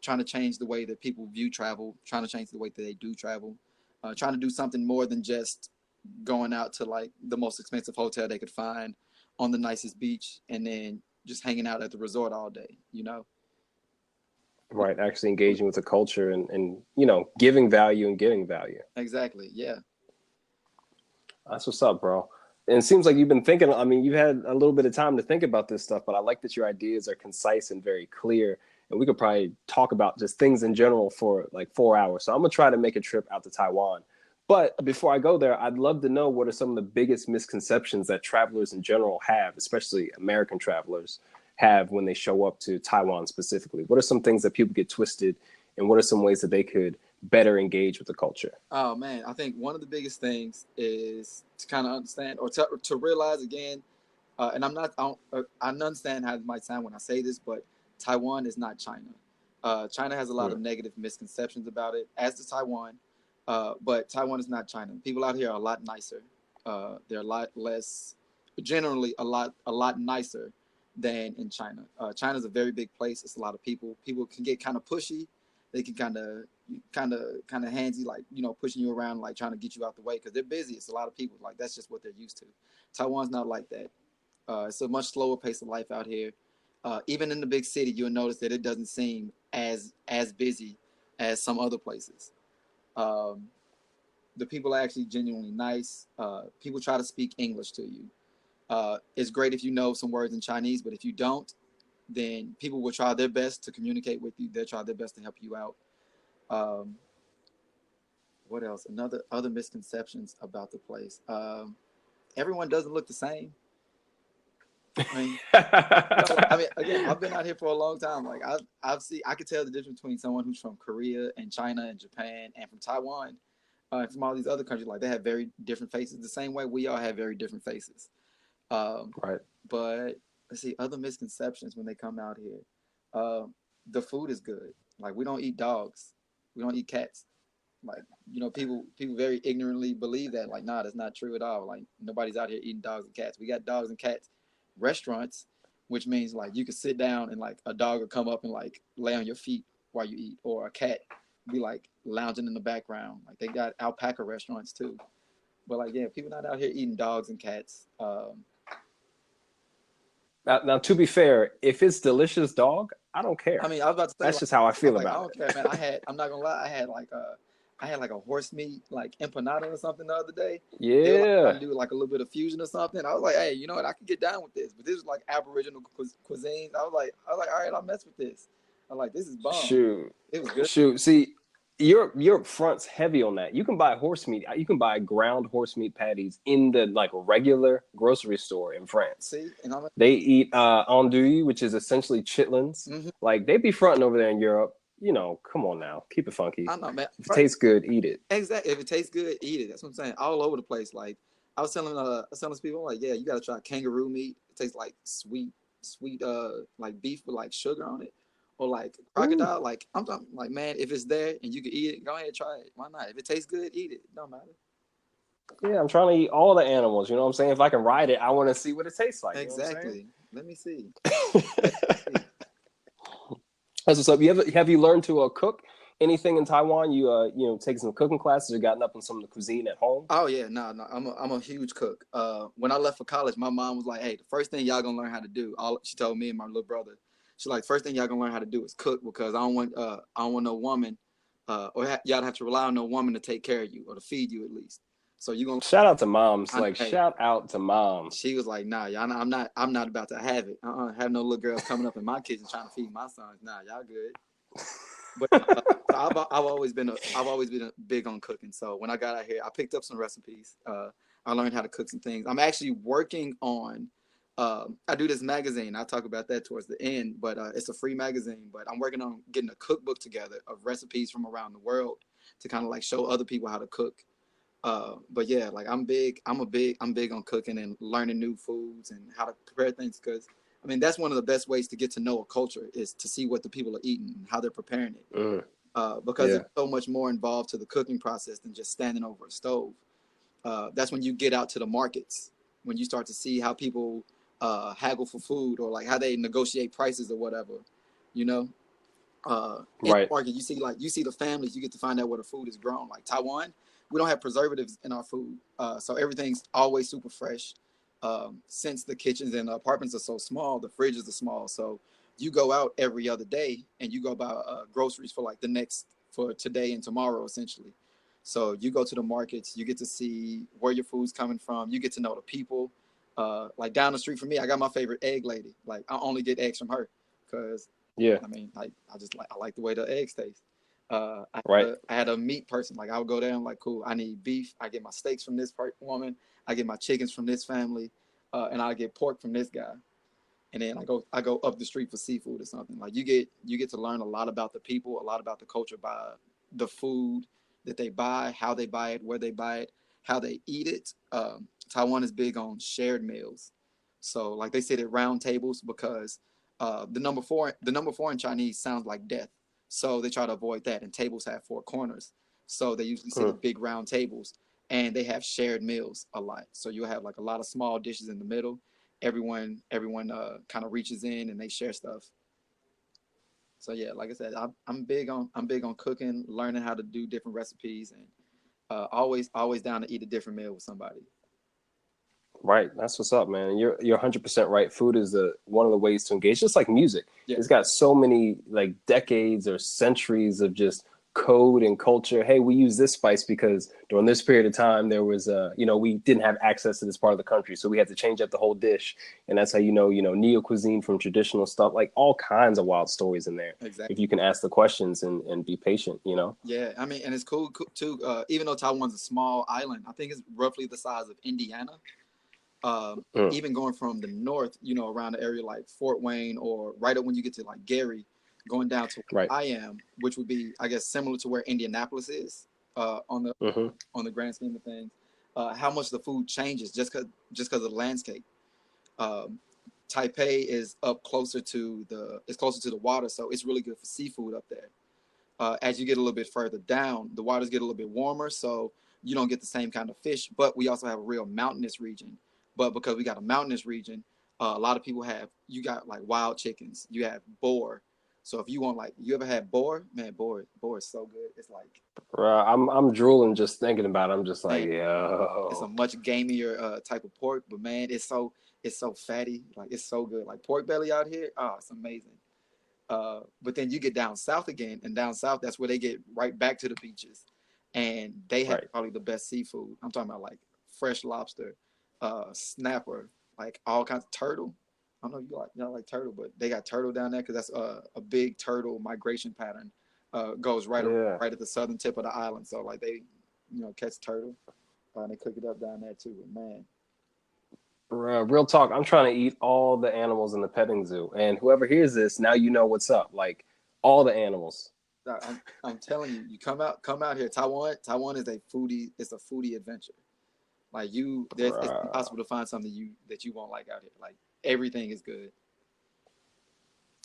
change the way that people view travel, trying to change the way that they do travel, trying to do something more than just going out to like the most expensive hotel they could find on the nicest beach and then just hanging out at the resort all day, you know? Right. Actually engaging with the culture and, you know, giving value and getting value. Exactly. Yeah. That's what's up, bro. And it seems like you've been thinking, I mean, you've had a little bit of time to think about this stuff, but I like that your ideas are concise and very clear. And we could probably talk about just things in general for like 4 hours. So I'm going to try to make a trip out to Taiwan. But before I go there, I'd love to know what are some of the biggest misconceptions that travelers in general have, especially American travelers have when they show up to Taiwan specifically. What are some things that people get twisted, and what are some ways that they could better engage with the culture? Oh man, I think one of the biggest things is to kind of understand, or to realize again, and I understand how it might sound when I say this, but Taiwan is not China. China has a lot of negative misconceptions about it, as does Taiwan. But Taiwan is not China. People out here are a lot nicer. They're a lot less, generally a lot nicer than in China. China's a very big place. It's a lot of people. People can get kind of pushy. They can kind of handsy, like, you know, pushing you around, like trying to get you out the way because they're busy. It's a lot of people. Like, that's just what they're used to. Taiwan's not like that. It's a much slower pace of life out here. Even in the big city, you'll notice that it doesn't seem as busy as some other places. Um, the people are actually genuinely nice. People try to speak English to you. It's great if you know some words in Chinese, but if you don't, then people will try their best to communicate with you. They'll try their best to help you out. Um, what else? Another other misconceptions about the place. Everyone doesn't look the same. I mean, I mean, again, I've been out here for a long time. Like I could tell the difference between someone who's from Korea and China and Japan and from Taiwan, and from all these other countries. Like they have very different faces, the same way we all have very different faces. Um, Right. but let's see, other misconceptions when they come out here. Um, the food is good. Like we don't eat dogs, we don't eat cats. Like people very ignorantly believe that. Like, nah, that's not true at all. Like nobody's out here eating dogs and cats. We got dogs and cats restaurants, which means like you can sit down and like a dog will come up and like lay on your feet while you eat, or a cat be like lounging in the background. Like they got alpaca restaurants too. But like, yeah, people not out here eating dogs and cats. Now, to be fair, if it's delicious dog, I don't I care. mean, I was about to say, That's like, just how I I was feel like, I about don't care, man. I'm not gonna lie, I had like a horse meat, like empanada or something the other day. it. They were like trying Yeah. to do like a little bit of fusion or something. I was like, hey, you know what? I could get down with this. But this was like Aboriginal cuisine. All right, I'll mess with this. I'm like, this is bomb. Shoot. It was good. Shoot. See, Europe fronts heavy on that. You can buy horse meat. You can buy ground horse meat patties in the like regular grocery store in France. See, and I'm like, They eat andouille, which is essentially chitlins. mm-hmm. Like they be fronting over there in Europe. Come on now, keep it funky. I know, man. If it Right? tastes good, eat it. Exactly. If it tastes good, eat it. That's what I'm saying. All over the place. Like I was telling people, I'm like, yeah, you gotta try kangaroo meat. It tastes like sweet, like beef with like sugar on it, or like Ooh. crocodile. Like I'm talking, like man, if it's there and you can eat it, go ahead, try it. Why not? If it tastes good, eat it. Don't matter. Yeah, I'm trying to eat all the animals. You know what I'm saying? If I can ride it, I want to see what it tastes like. You know what I'm saying? Exactly. Let me see. That's what's up. Have you learned to cook anything in Taiwan? Taking some cooking classes or gotten up on some of the cuisine at home? Oh yeah, no. I'm a huge cook. When I left for college, my mom was like, "Hey, the first thing y'all gonna learn how to do," she told me and my little brother, she's like, "First thing y'all gonna learn how to do is cook because I don't want no woman, y'all have to rely on no woman to take care of you or to feed you at least. So you gonna Shout out to moms. Like hey." shout out to moms. She was like, "Nah, y'all, I'm not about to have it. Have no little girls coming up in my kitchen trying to feed my sons. Nah, y'all good." But I've always been big on cooking. So when I got out here, I picked up some recipes. I learned how to cook some things. I'm actually working on. I do this magazine. I'll talk about that towards the end, but it's a free magazine. But I'm working on getting a cookbook together of recipes from around the world to kind of like show other people how to cook. But yeah, like I'm big on cooking and learning new foods and how to prepare things because I mean that's one of the best ways to get to know a culture is to see what the people are eating and how they're preparing it. Mm, Because yeah. it's so much more involved to the cooking process than just standing over a stove. That's when you get out to the markets, when you start to see how people haggle for food or like how they negotiate prices or whatever, you know. In the Right. market, you see the families. You get to find out where the food is grown. Like Taiwan, we don't have preservatives in our food, so everything's always super fresh. Since the kitchens and the apartments are so small, the fridges are small. So you go out every other day and you go buy groceries for like for today and tomorrow, essentially. So you go to the markets, you get to see where your food's coming from. You get to know the people. Like down the street from me, I got my favorite egg lady. Like I only get eggs from her because Yeah. I mean, like I like the way the eggs taste. Right. I had a meat person. Like I would go there and I'm like, cool. I need beef. I get my steaks from this woman. I get my chickens from this family, and I get pork from this guy. And then I go up the street for seafood or something. Like you get to learn a lot about the people, a lot about the culture by the food that they buy, how they buy it, where they buy it, how they eat it. Taiwan is big on shared meals, so like they sit at round tables because the number four in Chinese sounds like death, so they try to avoid that. And tables have four corners, so they usually sit Mm. at big round tables, and they have shared meals a lot. So you'll have like a lot of small dishes in the middle. Everyone kind of reaches in and they share stuff. So yeah, like I said, I'm big on cooking, learning how to do different recipes, and always down to eat a different meal with somebody. Right. That's what's up, man. You're 100% right. Food is one of the ways to engage, just like music. Yeah, It's got so many like decades or centuries of just code and culture. Hey, we use this spice because during this period of time there was we didn't have access to this part of the country, so we had to change up the whole dish. And that's how neo cuisine from traditional stuff, like all kinds of wild stories in there. If exactly. you can ask the questions and be patient, Yeah, I mean, and it's cool too. Even though Taiwan's a small island, I think it's roughly the size of Indiana. Mm, Even going from the north, around the area like Fort Wayne, or right up when you get to like Gary, going down to right. where I am, which would be, I guess, similar to where Indianapolis is, on the Hmm. grand scheme of things. How much the food changes just because of the landscape. Um, Taipei is up closer to the water, so it's really good for seafood up there. As you get a little bit further down, the waters get a little bit warmer, so you don't get the same kind of fish. But we also have a real mountainous region. But because we got a mountainous region, a lot of people you got like wild chickens. You have boar. So if you want, like, you ever had boar? Man, boar is so good. It's like, I'm drooling just thinking about it. I'm just like, man, it's a yo. much gamier type of pork, but man, it's so fatty. Like, it's so good. Like pork belly out here, oh, it's amazing. But then you get down south again, and down south, that's where they get right back to the beaches, and they have Right. probably the best seafood. I'm talking about like fresh lobster, snapper, like all kinds of turtle. I don't know if you like turtle, but they got turtle down there because that's a big turtle migration pattern. Goes Yeah. right at the southern tip of the island. So like they, catch turtle, and they cook it up down there too. But man, Real talk. I'm trying to eat all the animals in the petting zoo, and whoever hears this, now you know what's up. Like all the animals. I'm telling you, you come out here. Taiwan is a foodie. It's a foodie adventure. Like it's Bruh. impossible to find something that you won't like out here. Like everything is good.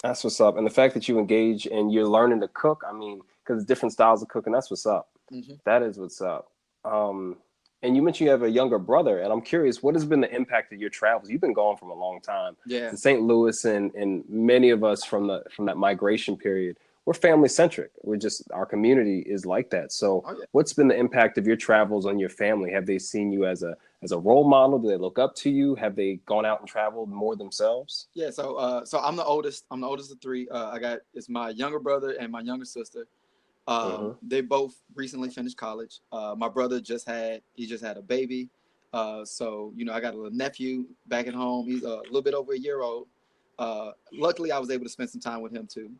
That's what's up. And the fact that you engage and you're learning to cook, I mean, because different styles of cooking, that's what's up. Hmm. That is what's up. Um, and you mentioned you have a younger brother, and I'm curious, what has been the impact of your travels? You've been gone from a long time Yeah. to St. Louis, and many of us from that migration period, we're family centric. We're just our community is like that. So, Oh yeah. what's been the impact of your travels on your family? Have they seen you as a role model? Do they look up to you? Have they gone out and traveled more themselves? Yeah. So I'm the oldest. I'm the oldest of three. It's my younger brother and my younger sister. Hmm. They both recently finished college. My brother just had a baby. So I got a little nephew back at home. He's a little bit over a year old. Luckily, I was able to spend some time with him too,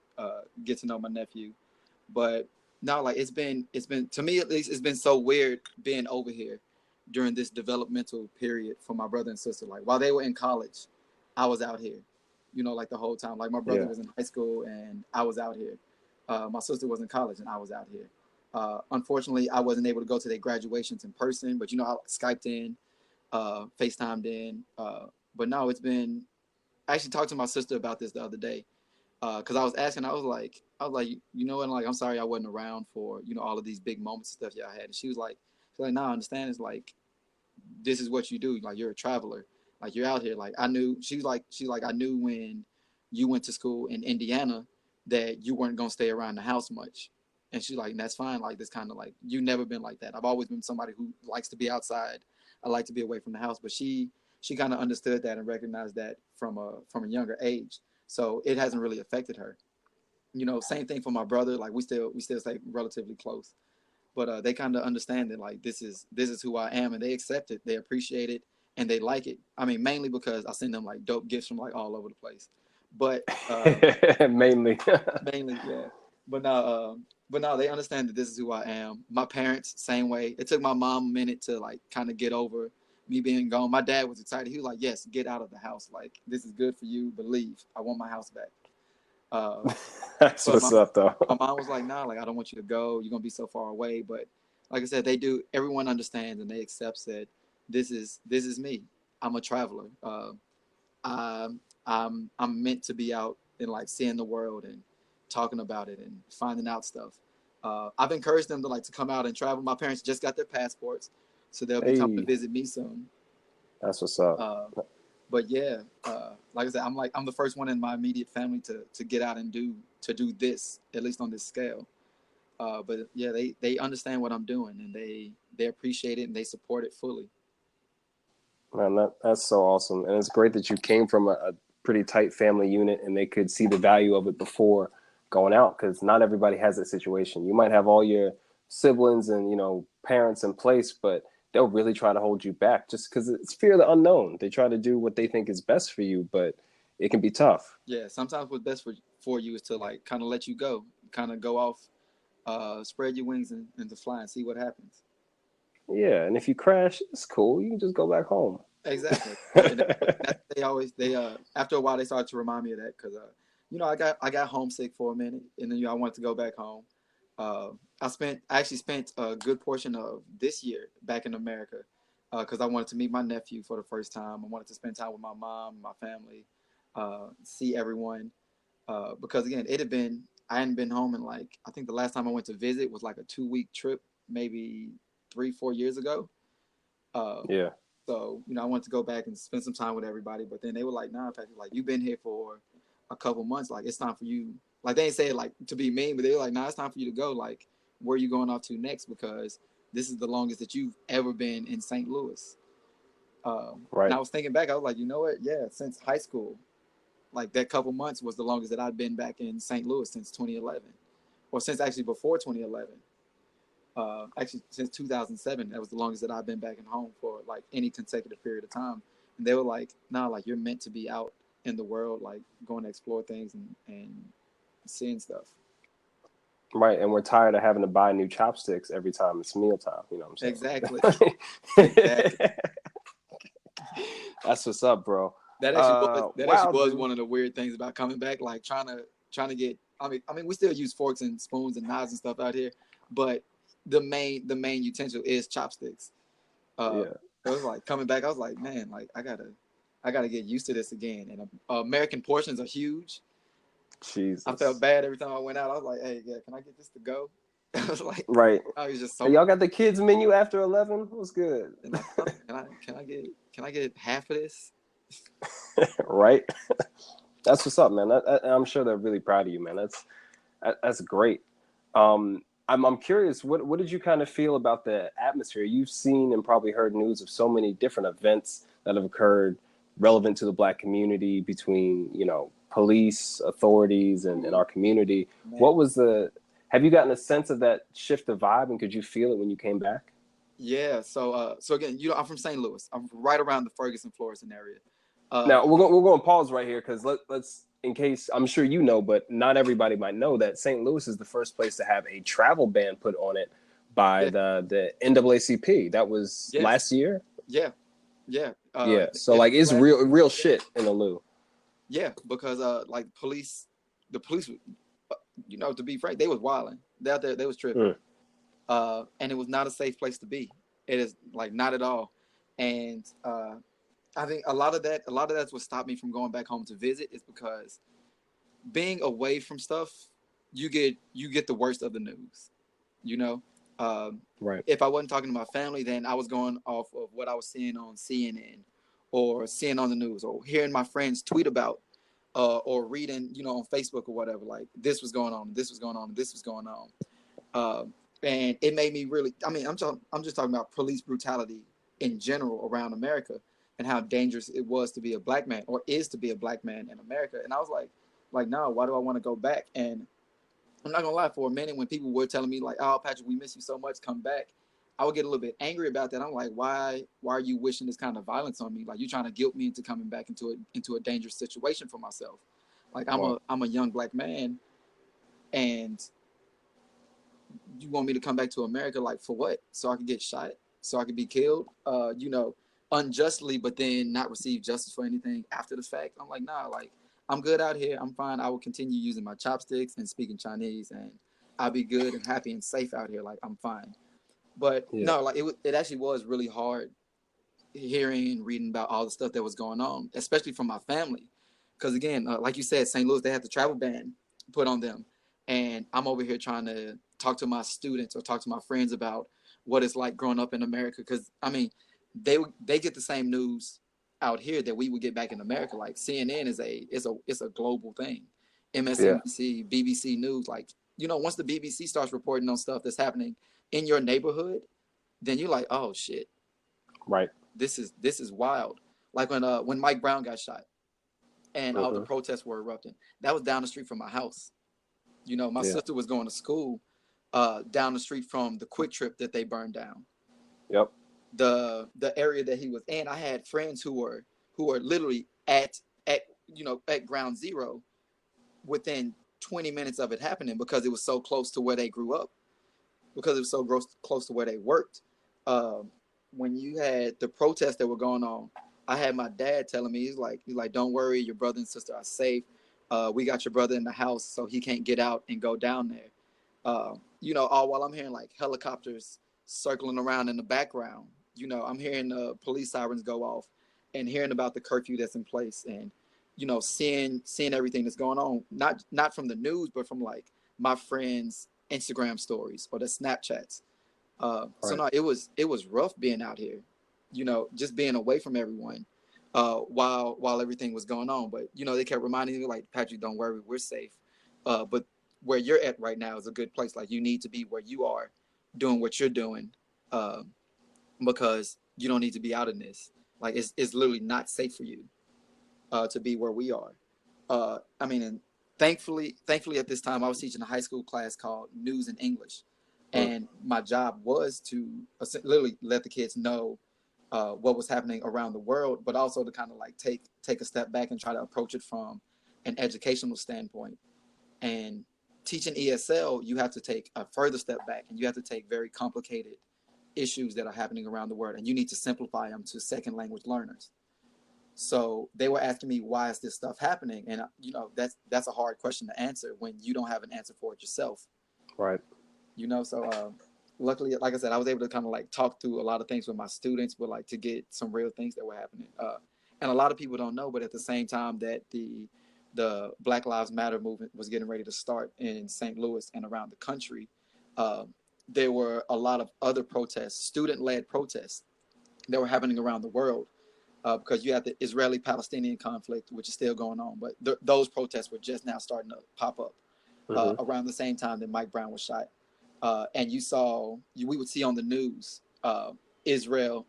get to know my nephew. But now, like, it's been to me at least, it's been so weird being over here during this developmental period for my brother and sister. Like while they were in college, I was out here, like the whole time. Like my brother Yeah. was in high school and I was out here. My sister was in college and I was out here. Unfortunately, I wasn't able to go to their graduations in person, but I Skyped in, FaceTimed in. But no, I actually talked to my sister about this the other day, because I was asking, I was like, and like, I'm sorry I wasn't around for all of these big moments and stuff y'all had. And she's like, no, I understand. It's like, this is what you do. Like, you're a traveler. Like, you're out here. Like, I knew. She's like, I knew when you went to school in Indiana that you weren't gonna stay around the house much. And she's like, and that's fine. Like, this kind of like, you never been like that. I've always been somebody who likes to be outside. I like to be away from the house. But she kind of understood that and recognized that from a younger age. So it hasn't really affected her. Same thing for my brother. Like, we still stay relatively close, but they kind of understand that, like, this is who I am, and they accept it, they appreciate it, and they like it. I mean, mainly because I send them like dope gifts from like all over the place, but Mainly. mainly, yeah. But now they understand that this is who I am. My parents, same way. It took my mom a minute to like kind of get over me being gone. My dad was excited. He was like, "Yes, get out of the house. Like, this is good for you, but leave. I want my house back." Uh, That's but what's my up, though. my mom was like, "Nah, like, I don't want you to go. You're gonna be so far away." But like I said, they do. Everyone understands and they accept that this is me. I'm a traveler. I'm meant to be out and like seeing the world and talking about it and finding out stuff. I've encouraged them to come out and travel. My parents just got their passports, so they'll be coming to Hey, visit me soon. that's what's up. Uh, but yeah, like I said, I'm the first one in my immediate family to get out and do this, at least on this scale. But yeah, they understand what I'm doing, and they appreciate it and they support it fully. Man, that's so awesome. And it's great that you came from a pretty tight family unit and they could see the value of it before going out, because not everybody has that situation. You might have all your siblings and, parents in place, but they'll really try to hold you back just because it's fear of the unknown. They try to do what they think is best for you, but it can be tough. Yeah, sometimes what's best for you is to like kind of let you go, kind of go off, spread your wings and to fly and see what happens. Yeah, and if you crash, it's cool. You can just go back home. Exactly. And they after a while they started to remind me of that because I got homesick for a minute and then I wanted to go back home. Uh, I actually spent a good portion of this year back in America because I wanted to meet my nephew for the first time. I wanted to spend time with my mom, my family, see everyone. Because again, I hadn't been home in like I think the last time I went to visit was like a 2-week trip, maybe 3-4 years ago. Uh, Yeah. so, I wanted to go back and spend some time with everybody, but then they were like, nah, Patrick, like you've been here for a couple months. Like it's time for you. Like they didn't say it like to be mean, but they were like, nah, it's time for you to go. Like, where are you going off to next? Because this is the longest that you've ever been in St. Louis. And Right. I was thinking back, I was like, you know what? Yeah, since high school, like that couple months was the longest that I'd been back in St. Louis since 2011, or since actually before 2011. Actually, since 2007, that was the longest that I've been back in home for like any consecutive period of time. And they were like, "Nah, like you're meant to be out in the world, like going to explore things and seeing stuff." Right. And we're tired of having to buy new chopsticks every time it's mealtime. You know what Exactly, I'm saying? exactly. That's what's up, bro. That actually Wow, was dude. one of the weird things about coming back, like trying to get. I mean, we still use forks and spoons and knives and stuff out here, but the main utensil is chopsticks. Uh, Yeah. it was like coming back. I was like, man, like I gotta get used to this again. And American portions are huge. I felt Jesus. bad every time I went out. I was like, hey, yeah, can I get this to go? I was like, Right. I was just Hey, so y'all got the kids menu after 11? What's good? and like, oh, can I get half of this? Right. That's what's up, man. I'm sure they're really proud of you, man. That's great. I'm curious. What did you kind of feel about the atmosphere? You've seen and probably heard news of so many different events that have occurred relevant to the Black community between police authorities and our community. Man, What was the? Have you gotten a sense of that shift of vibe, and could you feel it when you came back? yeah. So again, I'm from St. Louis. I'm right around the Ferguson, Florissant area. Uh, Now we're going to pause right here because let's in case I'm sure but not everybody might know that St. Louis is the first place to have a travel ban put on it by yeah, the NAACP. That was yes, last year. yeah, yeah. Yeah, so It like was it's last real shit in the loo. Yeah, because like the police, to be frank, they was wilding. They out there, they was tripping. Mm, And it was not a safe place to be. It is like not at all. And I think a lot of that's what stopped me from going back home to visit is because being away from stuff, you get the worst of the news. You know, um, right. if I wasn't talking to my family, then I was going off of what I was seeing on CNN or seeing on the news or hearing my friends tweet about or reading, on Facebook or whatever. Like this was going on, this was going on, this was going on, and it made me really. I mean, I'm just talking about police brutality in general around America and how dangerous it was to be a black man or is to be a black man in America. And I was like, no, why do I want to go back? And I'm not gonna lie, for a minute when people were telling me like, "Oh, Patrick, we miss you so much, come back," I would get a little bit angry about that. I'm like, why are you wishing this kind of violence on me? Like you're trying to guilt me into coming back into a dangerous situation for myself. Like Wow. I'm a young black man, and you want me to come back to America like for what? So I could get shot, so I could be killed, unjustly, but then not receive justice for anything after the fact. I'm like, nah, like I'm good out here. I'm fine. I will continue using my chopsticks and speaking Chinese, and I'll be good and happy and safe out here. Like I'm fine. But Yeah. no, like it actually was really hard hearing and reading about all the stuff that was going on, especially from my family. Because again, like you said, St. Louis, they had the travel ban put on them. And I'm over here trying to talk to my students or talk to my friends about what it's like growing up in America. Because, I mean, they get the same news out here that we would get back in America. Like CNN it's a global thing. Yeah. MSNBC, BBC News, like, once the BBC starts reporting on stuff that's happening in your neighborhood, then you're like, oh shit, Right. this is wild. Like when Mike Brown got shot and all the Mm-hmm. protests were erupting, that was down the street from my house. You know, my Yeah. sister was going to school down the street from the Quick Trip that they burned down. Yep. The area that he was in, I had friends who were literally at at ground zero within 20 minutes of it happening, because it was so close to where they grew up, because it was so close to where they worked. Um, when you had the protests that were going on, I had my dad telling me, he's like, don't worry, your brother and sister are safe. We got your brother in the house, so he can't get out and go down there. All while I'm hearing like helicopters circling around in the background. I'm hearing police sirens go off and hearing about the curfew that's in place, and seeing everything that's going on, not from the news, but from like my friends' Instagram stories or the Snapchats. So Right. no, it was rough being out here, just being away from everyone, while everything was going on. But they kept reminding me, like, Patrick, don't worry, we're safe. But where you're at right now is a good place. Like, you need to be where you are, doing what you're doing, uh, because you don't need to be out in this. Like, it's literally not safe for you to be where we are. I mean, and thankfully at this time I was teaching a high school class called News and English, Mm. and my job was to literally let the kids know what was happening around the world, but also to kind of like take a step back and try to approach it from an educational standpoint. And teaching ESL, you have to take a further step back, and you have to take very complicated issues that are happening around the world, and you need to simplify them to second language learners. So they were asking me, why is this stuff happening? And that's a hard question to answer when you don't have an answer for it yourself. Right. So luckily, like I said, I was able to kind of like talk through a lot of things with my students, but like to get some real things that were happening. And a lot of people don't know, but at the same time that the Black Lives Matter movement was getting ready to start in St. Louis and around the country, uh, there were a lot of other protests, student-led protests, that were happening around the world, because you have the Israeli-Palestinian conflict, which is still going on. But those protests were just now starting to pop up Mm-hmm. around the same time that Mike Brown was shot. And we would see on the news, Israel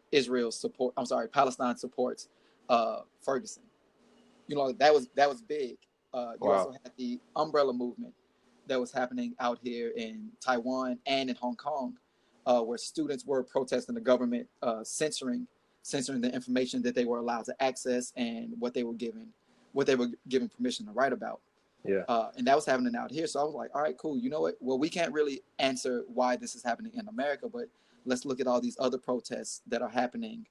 support. I'm sorry, Palestine supports Ferguson. That was big. You Wow. also had the umbrella movement that was happening out here in Taiwan and in Hong Kong, where students were protesting the government censoring the information that they were allowed to access and what they were given permission to write about. Yeah. And that was happening out here. So I was like, all right, cool. You know what? Well, we can't really answer why this is happening in America, but let's look at all these other protests that are happening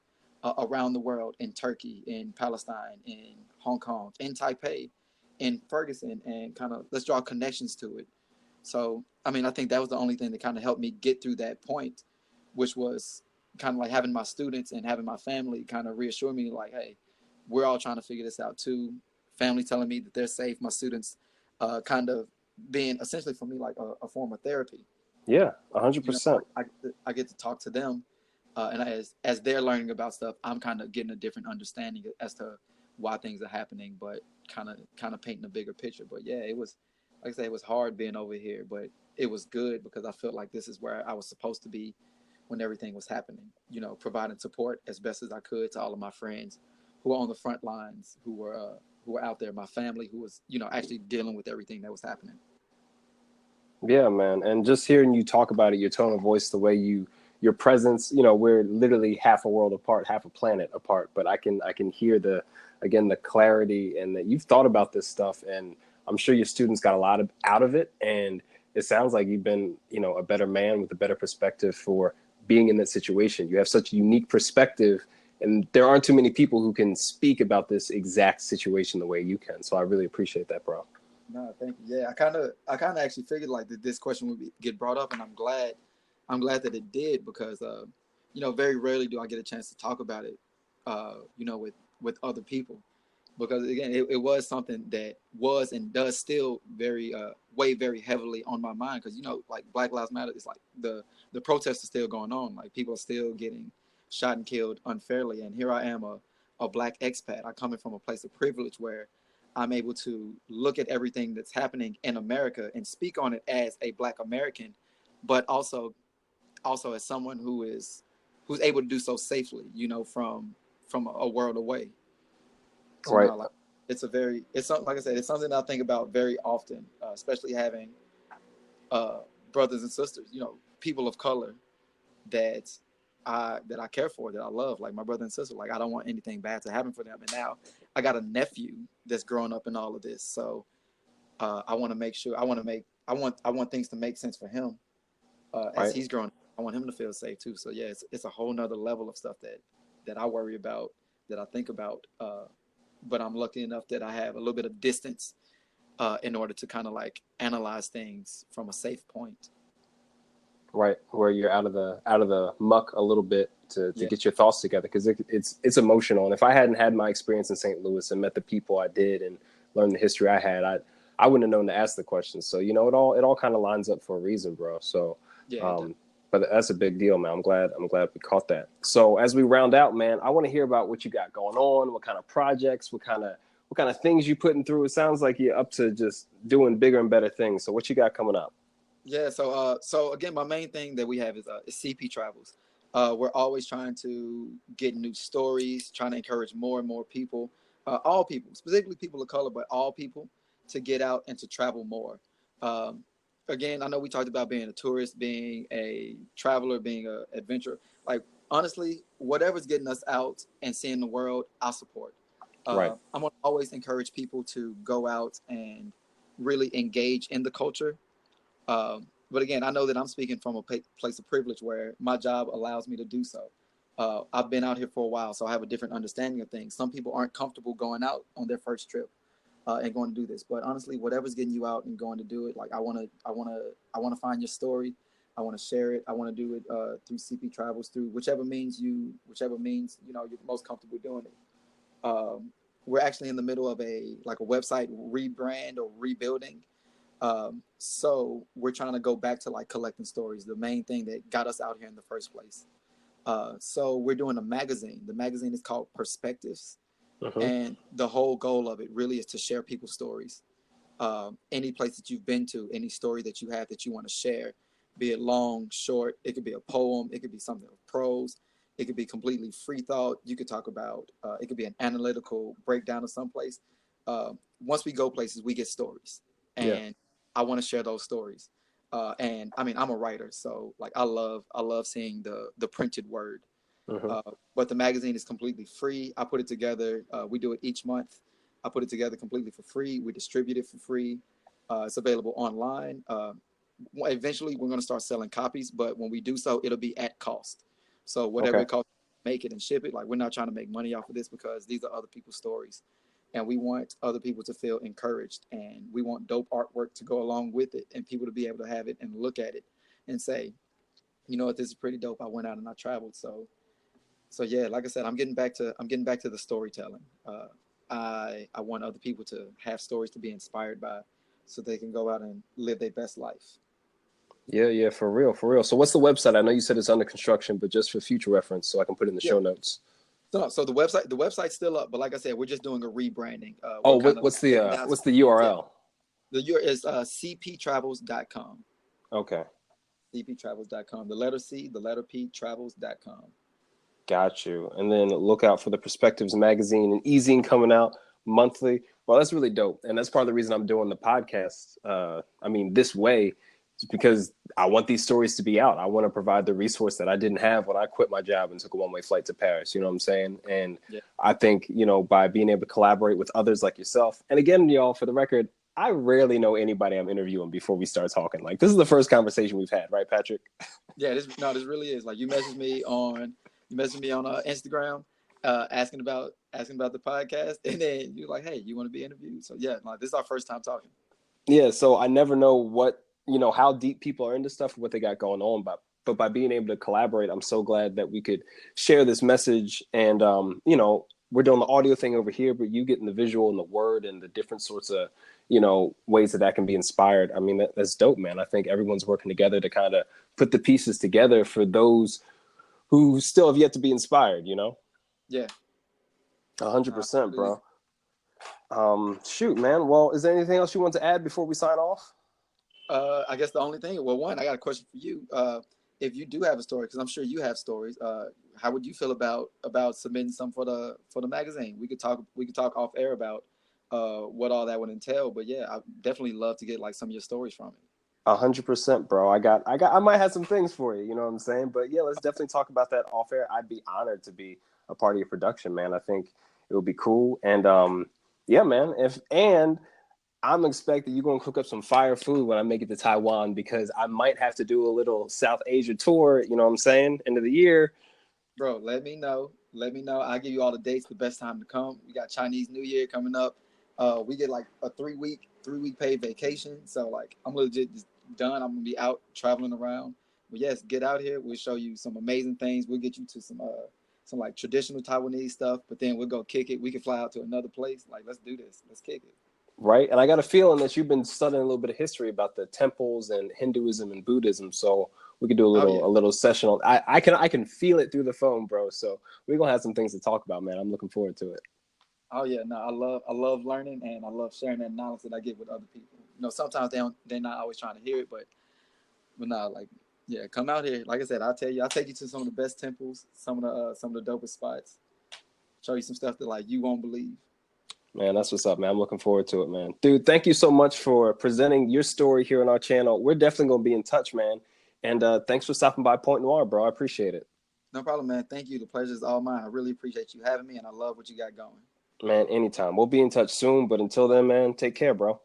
around the world, in Turkey, in Palestine, in Hong Kong, in Taipei, in Ferguson, and kind of let's draw connections to it. So, I mean, I think that was the only thing that kind of helped me get through that point, which was kind of like having my students and having my family kind of reassure me, like, hey, we're all trying to figure this out too. Family telling me that they're safe. My students kind of being essentially for me like a form of therapy. Yeah. 100%. I get to talk to them, and as they're learning about stuff, I'm kind of getting a different understanding as to why things are happening, but kind of painting a bigger picture. But yeah, it was, like I say, it was hard being over here, but it was good because I felt like this is where I was supposed to be when everything was happening. Providing support as best as I could to all of my friends who were on the front lines, who were out there, my family who was actually dealing with everything that was happening. Yeah, man. And just hearing you talk about it, your tone of voice, the way your presence, we're literally half a world apart, half a planet apart, but I can hear the clarity, and that you've thought about this stuff, and I'm sure your students got a lot out of it. And it sounds like you've been, a better man with a better perspective for being in that situation. You have such a unique perspective, and there aren't too many people who can speak about this exact situation the way you can. So I really appreciate that, bro. No, thank you. Yeah, I kind of actually figured like that this question would get brought up, and I'm glad that it did, because very rarely do I get a chance to talk about it, with other people, because again, it was something that was and does still weigh very heavily on my mind, because like Black Lives Matter is like the protests are still going on, like people are still getting shot and killed unfairly, and here I am, a Black expat. I come in from a place of privilege where I'm able to look at everything that's happening in America and speak on it as a Black American, but also as someone who is who's able to do so safely, from a world away. So Right. no, like it's something, like I said, it's something that I think about very often, especially having brothers and sisters, people of color that I care for, that I love, like my brother and sister. Like I don't want anything bad to happen for them. And now I got a nephew that's growing up in all of this, so I want to make sure I want things to make sense for him as Right. he's growing up. I want him to feel safe too. So yeah, it's a whole nother level of stuff that I worry about, that I think about. But I'm lucky enough that I have a little bit of distance in order to kind of like analyze things from a safe point. Right, where you're out of the muck a little bit to Yeah. get your thoughts together, because it's emotional. And if I hadn't had my experience in St. Louis and met the people I did and learned the history I had, I wouldn't have known to ask the questions. So it all kind of lines up for a reason, bro. So, Yeah. but that's a big deal, man. I'm glad we caught that. So as we round out, man, I want to hear about what you got going on, what kind of projects, what kind of things you putting through. It sounds like you're up to just doing bigger and better things. So what you got coming up? Yeah, so again, my main thing that we have is CP Travels. We're always trying to get new stories, trying to encourage more and more people, all people, specifically people of color, but all people, to get out and to travel more. Um, Again, I know we talked about being a tourist, being a traveler, being an adventurer. Like honestly, whatever's getting us out and seeing the world, I'll support. Right. I'm gonna always encourage people to go out and really engage in the culture. But again, I know that I'm speaking from a place of privilege where my job allows me to do so. I've been out here for a while, so I have a different understanding of things. Some people aren't comfortable going out on their first trip and going to do this. But honestly, whatever's getting you out and going to do it, like I want to find your story. I want to share it. I want to do it through CP Travels, through whichever means you're most comfortable doing it. We're actually in the middle of a website rebrand or rebuilding. So we're trying to go back to like collecting stories, the main thing that got us out here in the first place. So we're doing a magazine. The magazine is called Perspectives. Mm-hmm. And the whole goal of it really is to share people's stories. Any place that you've been to, any story that you have that you want to share, be it long, short, it could be a poem, it could be something of prose, it could be completely free thought. You could talk about, it could be an analytical breakdown of someplace. Once we go places, we get stories. And Yeah. I want to share those stories. And I mean, I'm a writer, so like I love seeing the printed word. Mm-hmm. But the magazine is completely free. I put it together. We do it each month. I put it together completely for free. We distribute it for free. It's available online. Eventually, we're going to start selling copies, but when we do so, it'll be at cost. So whatever Okay. it costs to make it and ship it, like we're not trying to make money off of this because these are other people's stories. And we want other people to feel encouraged. And we want dope artwork to go along with it and people to be able to have it and look at it and say, you know what, this is pretty dope. I went out and I traveled. So yeah, like I said, I'm getting back to the storytelling. I want other people to have stories to be inspired by, so they can go out and live their best life. Yeah, for real, for real. So what's the website? I know you said it's under construction, but just for future reference, so I can put it in the Yeah. show notes. So the website's still up, but like I said, we're just doing a rebranding. Oh, We're kind of what's getting down to the yeah. URL? The URL is cptravels.com. Okay, cptravels.com. The letter C, the letter P, travels.com. got you. And then look out for the Perspectives magazine and ezine coming out monthly. Well, that's really dope, and that's part of the reason I'm doing the podcast. I mean, this way, it's because I want these stories to be out. I want to provide the resource that I didn't have when I quit my job and took a one-way flight to Paris. You know what I'm saying? And Yeah. I think, by being able to collaborate with others like yourself, and again, y'all, for the record, I rarely know anybody I'm interviewing before we start talking. Like, this is the first conversation we've had, right, Patrick? Yeah, this really is. Like you messaged me on Instagram, asking about the podcast, and then you're like, hey, you want to be interviewed? So yeah, like this is our first time talking. Yeah, so I never know how deep people are into stuff, what they got going on, but by being able to collaborate, I'm so glad that we could share this message. And we're doing the audio thing over here, but you getting the visual and the word and the different sorts of ways that can be inspired. I mean, that's dope, man. I think everyone's working together to kind of put the pieces together for those who still have yet to be inspired. Yeah, 100%, bro. Shoot, man. Well, is there anything else you want to add before we sign off? I guess the only thing, well, one, I got a question for you. if you do have a story, because I'm sure you have stories, how would you feel about submitting some for the magazine? We could talk off air about what all that would entail. But yeah, I definitely love to get like some of your stories from it. 100%, bro. I might have some things for you. You know what I'm saying? But yeah, let's definitely talk about that off air. I'd be honored to be a part of your production, man. I think it would be cool. And yeah, man. And I'm expecting you're gonna cook up some fire food when I make it to Taiwan, because I might have to do a little South Asia tour. You know what I'm saying? End of the year. Bro, let me know. Let me know. I'll give you all the dates, the best time to come. We got Chinese New Year coming up. We get like a 3-week paid vacation. So like I'm legit just done. I'm gonna be out traveling around. But yes, get out here. We'll show you some amazing things. We'll get you to some like traditional Taiwanese stuff, but then we'll go kick it. We can fly out to another place. Like, let's do this. Let's kick it. Right. And I got a feeling that you've been studying a little bit of history about the temples and Hinduism and Buddhism. So we could do a little session on. I can feel it through the phone, bro. So we're gonna have some things to talk about, man. I'm looking forward to it. Oh yeah, no, I love learning, and I love sharing that knowledge that I get with other people. You know, sometimes they're not always trying to hear it, but no, like, yeah, come out here. Like I said, I'll take you to some of the best temples, some of the dopest spots. Show you some stuff that like you won't believe. Man, that's what's up, man. I'm looking forward to it, man. Dude, thank you so much for presenting your story here on our channel. We're definitely gonna be in touch, man. And thanks for stopping by Point Noir, bro. I appreciate it. No problem, man. Thank you. The pleasure is all mine. I really appreciate you having me, and I love what you got going. Man, anytime. We'll be in touch soon, but until then, man, take care, bro.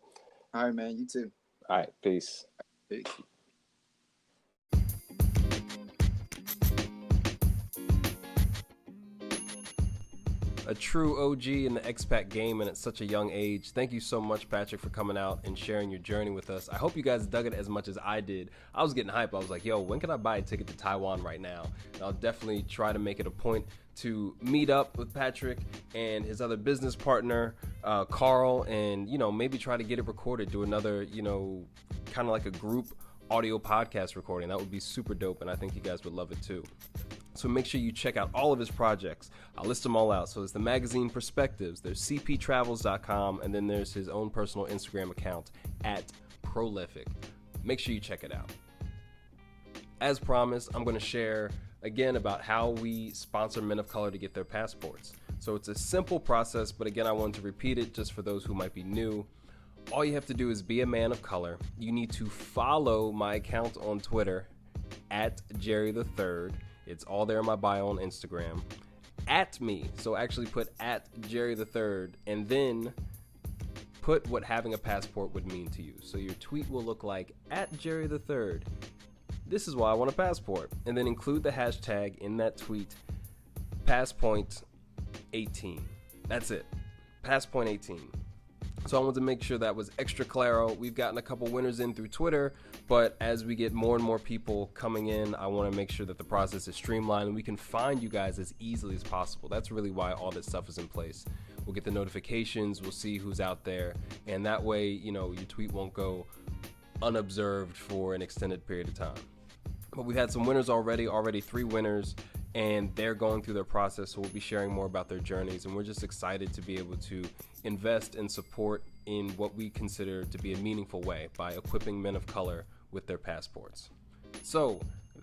All right, man. You too. All right, peace. Peace. A true OG in the expat game, and at such a young age. Thank you so much, Patrick, for coming out and sharing your journey with us. I hope you guys dug it as much as I did. I was getting hype. I was like, yo, when can I buy a ticket to Taiwan right now? And I'll definitely try to make it a point to meet up with Patrick and his other business partner, Carl, and, you know, maybe try to get it recorded, do another, you know, kind of like a group audio podcast recording. That would be super dope, and I think you guys would love it too. So make sure you check out all of his projects. I'll list them all out. So there's the magazine Perspectives, there's cptravels.com, and then there's his own personal Instagram account at Prolific. Make sure you check it out. As promised, I'm going to share again about how we sponsor men of color to get their passports. So it's a simple process, but again, I want to repeat it just for those who might be new. All you have to do is be a man of color. You need to follow my account on Twitter at Jerry the Third. It's all there in my bio on Instagram. At me, so actually put at Jerry the Third, and then put what having a passport would mean to you. So your tweet will look like at Jerry the Third. This is why I want a passport, and then include the hashtag in that tweet, Passpoint18. That's it, Passpoint18. So I wanted to make sure that was extra claro. We've gotten a couple winners in through Twitter, but as we get more and more people coming in, I want to make sure that the process is streamlined and we can find you guys as easily as possible. That's really why all this stuff is in place. We'll get the notifications, we'll see who's out there, and that way, you know, your tweet won't go unobserved for an extended period of time. But we've had some winners already 3 winners, and they're going through their process, so we'll be sharing more about their journeys, and we're just excited to be able to invest and support in what we consider to be a meaningful way by equipping men of color with their passports. So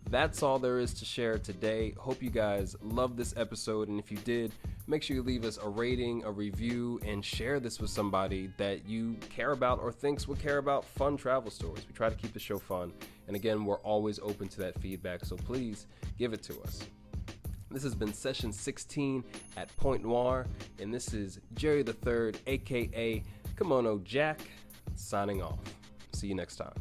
that's all there is to share today. Hope you guys loved this episode, and if you did, make sure you leave us a rating, a review, and share this with somebody that you care about or thinks would care about fun travel stories. We try to keep the show fun, and again, we're always open to that feedback, so please give it to us. This has been session 16 at Point Noir, and this is Jerry the Third, aka Kimono Jack, signing off. See you next time.